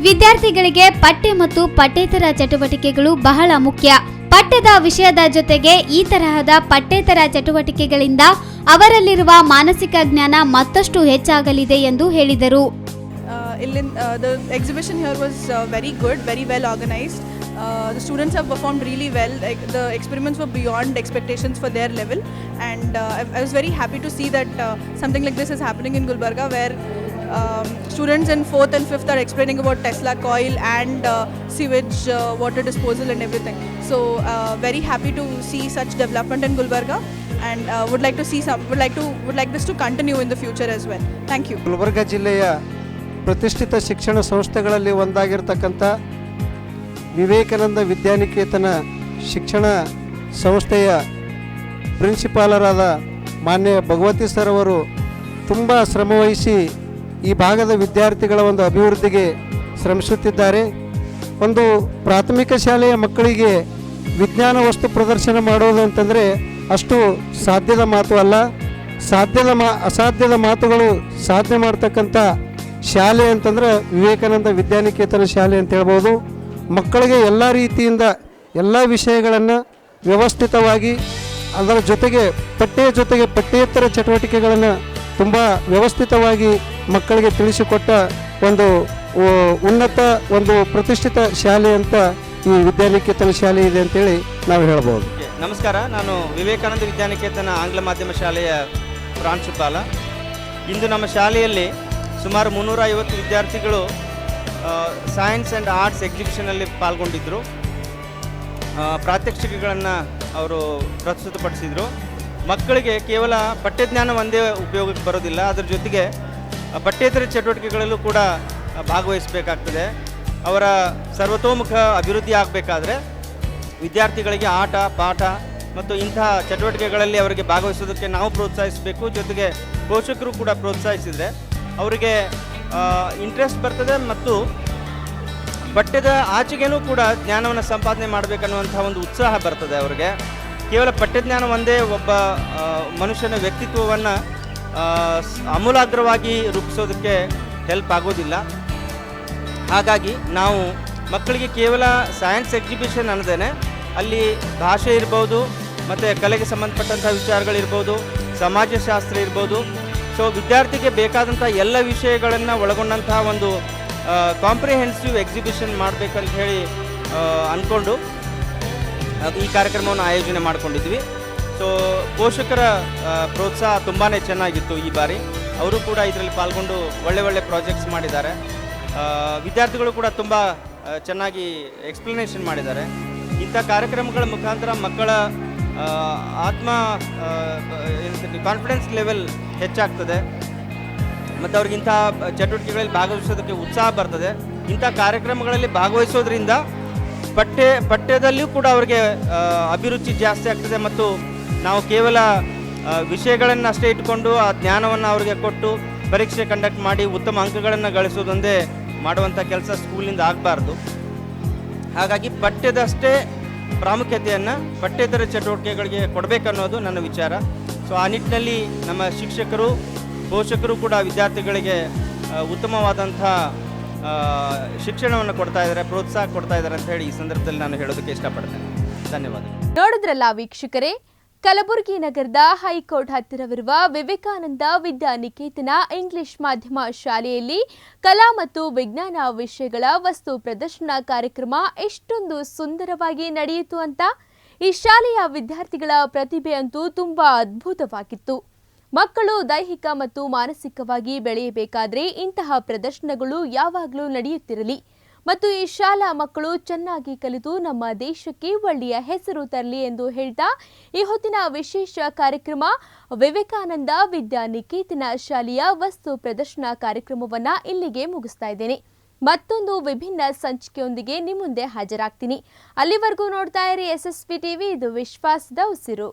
ವಿದ್ಯಾರ್ಥಿಗಳಿಗೆ ಪಠ್ಯ ಮತ್ತು ಪಠ್ಯೇತರ ಚಟುವಟಿಕೆಗಳು ಬಹಳ ಮುಖ್ಯ. ಪಠ್ಯದ ವಿಷಯದ ಜೊತೆಗೆ ಈ ತರಹದ ಪಠ್ಯೇತರ ಚಟುವಟಿಕೆಗಳಿಂದ ಅವರಲ್ಲಿರುವ ಮಾನಸಿಕ ಜ್ಞಾನ ಮತ್ತಷ್ಟು ಹೆಚ್ಚಾಗಲಿದೆ ಎಂದು ಹೇಳಿದರು. The exhibition here was very good, very well organized. The students have performed really well. Like, the experiments were beyond expectations for their level, and I was very happy to see that something like this is happening in Gulbarga, where students in 4th and 5th are explaining about Tesla coil and sewage water disposal and everything. So very happy to see such development in Gulbarga, and would like this to continue in the future as well. Thank you. Gulbarga ಜಿಲ್ಲೆಯ ಪ್ರತಿಷ್ಠಿತ ಶಿಕ್ಷಣ ಸಂಸ್ಥೆಗಳಲ್ಲಿ ಒಂದಾಗಿರ್ತಕ್ಕಂಥ ವಿವೇಕಾನಂದ ವಿದ್ಯಾನಿಕೇತನ ಶಿಕ್ಷಣ ಸಂಸ್ಥೆಯ ಪ್ರಿನ್ಸಿಪಾಲರಾದ ಮಾನ್ಯ Bhagavati sir ಅವರು ತುಂಬ ಶ್ರಮವಹಿಸಿ ಈ ಭಾಗದ ವಿದ್ಯಾರ್ಥಿಗಳ ಒಂದು ಅಭಿವೃದ್ಧಿಗೆ ಶ್ರಮಿಸುತ್ತಿದ್ದಾರೆ. ಒಂದು ಪ್ರಾಥಮಿಕ ಶಾಲೆಯ ಮಕ್ಕಳಿಗೆ ವಿಜ್ಞಾನ ವಸ್ತು ಪ್ರದರ್ಶನ ಮಾಡೋದು ಅಂತಂದರೆ ಅಷ್ಟು ಸಾಧ್ಯದ ಮಾತು ಅಲ್ಲ. ಅಸಾಧ್ಯದ ಮಾತುಗಳು ಸಾಧನೆ ಮಾಡ್ತಕ್ಕಂಥ ಶಾಲೆ ಅಂತಂದ್ರೆ ವಿವೇಕಾನಂದ ವಿದ್ಯಾನಿಕೇತನ ಶಾಲೆ ಅಂತ ಹೇಳ್ಬೋದು. ಮಕ್ಕಳಿಗೆ ಎಲ್ಲ ರೀತಿಯಿಂದ ಎಲ್ಲ ವಿಷಯಗಳನ್ನು ವ್ಯವಸ್ಥಿತವಾಗಿ, ಅದರ ಜೊತೆಗೆ ಪಠ್ಯೇತರ ಚಟುವಟಿಕೆಗಳನ್ನು ತುಂಬ ವ್ಯವಸ್ಥಿತವಾಗಿ ಮಕ್ಕಳಿಗೆ ತಿಳಿಸಿಕೊಟ್ಟ ಒಂದು ಉನ್ನತ ಒಂದು ಪ್ರತಿಷ್ಠಿತ ಶಾಲೆ ಅಂತ ಈ ವಿದ್ಯಾನಿಕೇತನ ಶಾಲೆ ಇದೆ ಅಂತೇಳಿ ನಾವು ಹೇಳ್ಬೋದು. ನಮಸ್ಕಾರ, ನಾನು ವಿವೇಕಾನಂದ ವಿದ್ಯಾನಿಕೇತನ ಆಂಗ್ಲ ಮಾಧ್ಯಮ ಶಾಲೆಯ ಪ್ರಾಂಶುಪಾಲ. ಇಂದು ನಮ್ಮ ಶಾಲೆಯಲ್ಲಿ ಸುಮಾರು 350 ವಿದ್ಯಾರ್ಥಿಗಳು ಸೈನ್ಸ್ ಆ್ಯಂಡ್ ಆರ್ಟ್ಸ್ ಎಕ್ಸಿಬಿಷನಲ್ಲಿ ಪಾಲ್ಗೊಂಡಿದ್ದರು. ಪ್ರಾತ್ಯಕ್ಷಿಕೆಗಳನ್ನು ಅವರು ಪ್ರಸ್ತುತಪಡಿಸಿದರು. ಮಕ್ಕಳಿಗೆ ಕೇವಲ ಪಠ್ಯಜ್ಞಾನ ಒಂದೇ ಉಪಯೋಗಕ್ಕೆ ಬರೋದಿಲ್ಲ, ಅದರ ಜೊತೆಗೆ ಪಠ್ಯೇತರ ಚಟುವಟಿಕೆಗಳಲ್ಲೂ ಕೂಡ ಭಾಗವಹಿಸಬೇಕಾಗ್ತದೆ. ಅವರ ಸರ್ವತೋಮುಖ ಅಭಿವೃದ್ಧಿ ಆಗಬೇಕಾದ್ರೆ ವಿದ್ಯಾರ್ಥಿಗಳಿಗೆ ಆಟ ಪಾಠ ಮತ್ತು ಇಂತಹ ಚಟುವಟಿಕೆಗಳಲ್ಲಿ ಅವರಿಗೆ ಭಾಗವಹಿಸೋದಕ್ಕೆ ನಾವು ಪ್ರೋತ್ಸಾಹಿಸಬೇಕು. ಜೊತೆಗೆ ಪೋಷಕರು ಕೂಡ ಪ್ರೋತ್ಸಾಹಿಸಿದರೆ ಅವರಿಗೆ ಇಂಟ್ರೆಸ್ಟ್ ಬರ್ತದೆ ಮತ್ತು ಪಠ್ಯದ ಆಚೆಗೇನೂ ಕೂಡ ಜ್ಞಾನವನ್ನು ಸಂಪಾದನೆ ಮಾಡಬೇಕನ್ನುವಂಥ ಒಂದು ಉತ್ಸಾಹ ಬರ್ತದೆ ಅವರಿಗೆ. ಕೇವಲ ಪಠ್ಯಜ್ಞಾನ ಒಂದೇ ಒಬ್ಬ ಮನುಷ್ಯನ ವ್ಯಕ್ತಿತ್ವವನ್ನು ಆಮೂಲಾಗ್ರವಾಗಿ ರೂಪಿಸೋದಕ್ಕೆ ಹೆಲ್ಪ್ ಆಗೋದಿಲ್ಲ. ಹಾಗಾಗಿ ನಾವು ಮಕ್ಕಳಿಗೆ ಕೇವಲ ಸೈನ್ಸ್ ಎಕ್ಸಿಬಿಷನ್ ಅನ್ನದೇನೆ ಅಲ್ಲಿ ಭಾಷೆ ಇರ್ಬೋದು, ಮತ್ತು ಕಲೆಗೆ ಸಂಬಂಧಪಟ್ಟಂಥ ವಿಚಾರಗಳಿರ್ಬೋದು, ಸಮಾಜಶಾಸ್ತ್ರ ಇರ್ಬೋದು. ಸೊ ವಿದ್ಯಾರ್ಥಿಗೆ ಬೇಕಾದಂಥ ಎಲ್ಲ ವಿಷಯಗಳನ್ನು ಒಳಗೊಂಡಂತಹ ಒಂದು ಕಾಂಪ್ರಿಹೆನ್ಸಿವ್ ಎಕ್ಸಿಬಿಷನ್ ಮಾಡಬೇಕಂತ ಹೇಳಿ ಅಂದ್ಕೊಂಡು ಈ ಕಾರ್ಯಕ್ರಮವನ್ನು ಆಯೋಜನೆ ಮಾಡಿಕೊಂಡಿದ್ವಿ. ಸೊ ಪೋಷಕರ ಪ್ರೋತ್ಸಾಹ ತುಂಬಾ ಚೆನ್ನಾಗಿತ್ತು ಈ ಬಾರಿ. ಅವರು ಕೂಡ ಇದರಲ್ಲಿ ಪಾಲ್ಗೊಂಡು ಒಳ್ಳೆ ಪ್ರಾಜೆಕ್ಟ್ಸ್ ಮಾಡಿದ್ದಾರೆ. ವಿದ್ಯಾರ್ಥಿಗಳು ಕೂಡ ತುಂಬ ಚೆನ್ನಾಗಿ ಎಕ್ಸ್ಪ್ಲನೇಷನ್ ಮಾಡಿದ್ದಾರೆ. ಇಂಥ ಕಾರ್ಯಕ್ರಮಗಳ ಮುಖಾಂತರ ಮಕ್ಕಳ ಕಾನ್ಫಿಡೆನ್ಸ್ ಲೆವೆಲ್ ಹೆಚ್ಚಾಗ್ತದೆ ಮತ್ತು ಅವ್ರಿಗೆ ಇಂಥ ಚಟುವಟಿಕೆಗಳಲ್ಲಿ ಭಾಗವಹಿಸೋದಕ್ಕೆ ಉತ್ಸಾಹ ಬರ್ತದೆ. ಇಂಥ ಕಾರ್ಯಕ್ರಮಗಳಲ್ಲಿ ಭಾಗವಹಿಸೋದ್ರಿಂದ ಪಠ್ಯದಲ್ಲಿಯೂ ಕೂಡ ಅವರಿಗೆ ಅಭಿರುಚಿ ಜಾಸ್ತಿ ಆಗ್ತದೆ ಮತ್ತು ನಾವು ಕೇವಲ ವಿಷಯಗಳನ್ನು ಅಷ್ಟೇ ಇಟ್ಕೊಂಡು ಆ ಜ್ಞಾನವನ್ನು ಅವರಿಗೆ ಕೊಟ್ಟು ಪರೀಕ್ಷೆ ಕಂಡಕ್ಟ್ ಮಾಡಿ ಉತ್ತಮ ಅಂಕಗಳನ್ನು ಗಳಿಸೋದೊಂದೇ ಮಾಡುವಂಥ ಕೆಲಸ ಸ್ಕೂಲಿಂದ ಆಗಬಾರ್ದು. ಹಾಗಾಗಿ ಪಠ್ಯದಷ್ಟೇ ಪ್ರಾಮುಖ್ಯತೆಯನ್ನು ಪಠ್ಯೇತರ ಚಟುವಟಿಕೆಗಳಿಗೆ ಕೊಡಬೇಕನ್ನೋದು ನನ್ನ ವಿಚಾರ. ಸೊ ಆ ನಿಟ್ಟಿನಲ್ಲಿ ನಮ್ಮ ಶಿಕ್ಷಕರು ಪೋಷಕರು ಕೂಡ ವಿದ್ಯಾರ್ಥಿಗಳಿಗೆ ಉತ್ತಮವಾದಂಥ ಶಿಕ್ಷಣವನ್ನು ಕೊಡ್ತಾ ಇದ್ದಾರೆ, ಪ್ರೋತ್ಸಾಹ ಕೊಡ್ತಾ ಇದ್ದಾರೆ ಅಂತ ಹೇಳಿ ಈ ಸಂದರ್ಭದಲ್ಲಿ ನಾನು ಹೇಳೋದಕ್ಕೆ ಇಷ್ಟಪಡ್ತೇನೆ. ಧನ್ಯವಾದ. ನೋಡಿದ್ರಲ್ಲ ವೀಕ್ಷಕರೇ, ಕಲಬುರಗಿ ನಗರದ ಹೈಕೋರ್ಟ್ ಹತ್ತಿರವಿರುವ ವಿವೇಕಾನಂದ ವಿದ್ಯಾನಿಕೇತನ ಇಂಗ್ಲಿಷ್ ಮಾಧ್ಯಮ ಶಾಲೆಯಲ್ಲಿ ಕಲಾ ಮತ್ತು ವಿಜ್ಞಾನ ವಿಷಯಗಳ ವಸ್ತು ಪ್ರದರ್ಶನ ಕಾರ್ಯಕ್ರಮ ಎಷ್ಟೊಂದು ಸುಂದರವಾಗಿ ನಡೆಯಿತು ಅಂತ. ಈ ಶಾಲೆಯ ವಿದ್ಯಾರ್ಥಿಗಳ ಪ್ರತಿಭೆ ಅಂತೂ ತುಂಬಾ ಅದ್ಭುತವಾಗಿತ್ತು. ಮಕ್ಕಳು ದೈಹಿಕ ಮತ್ತು ಮಾನಸಿಕವಾಗಿ ಬೆಳೆಯಬೇಕಾದ್ರೆ ಇಂತಹ ಪ್ರದರ್ಶನಗಳು ಯಾವಾಗಲೂ ನಡೆಯುತ್ತಿರಲಿ ಮತ್ತು ಈ ಶಾಲಾ ಮಕ್ಕಳು ಚೆನ್ನಾಗಿ ಕಲಿತು ನಮ್ಮ ದೇಶಕ್ಕೆ ಒಳ್ಳೆಯ ಹೆಸರು ತರಲಿ ಎಂದು ಹೇಳ್ತಾ ಈ ಹೊತ್ತಿನ ವಿಶೇಷ ಕಾರ್ಯಕ್ರಮ ವಿವೇಕಾನಂದ ವಿದ್ಯಾನಿಕೇತನ ಶಾಲೆಯ ವಸ್ತು ಪ್ರದರ್ಶನ ಕಾರ್ಯಕ್ರಮವನ್ನು ಇಲ್ಲಿಗೆ ಮುಗಿಸ್ತಾ ಇದ್ದೇನೆ. ಮತ್ತೊಂದು ವಿಭಿನ್ನ ಸಂಚಿಕೆಯೊಂದಿಗೆ ನಿಮ್ಮ ಮುಂದೆ ಹಾಜರಾಗ್ತೀನಿ. ಅಲ್ಲಿವರೆಗೂ ನೋಡ್ತಾ ಇರಿ SSP TV. ಇದು ವಿಶ್ವಾಸದ ಉಸಿರು.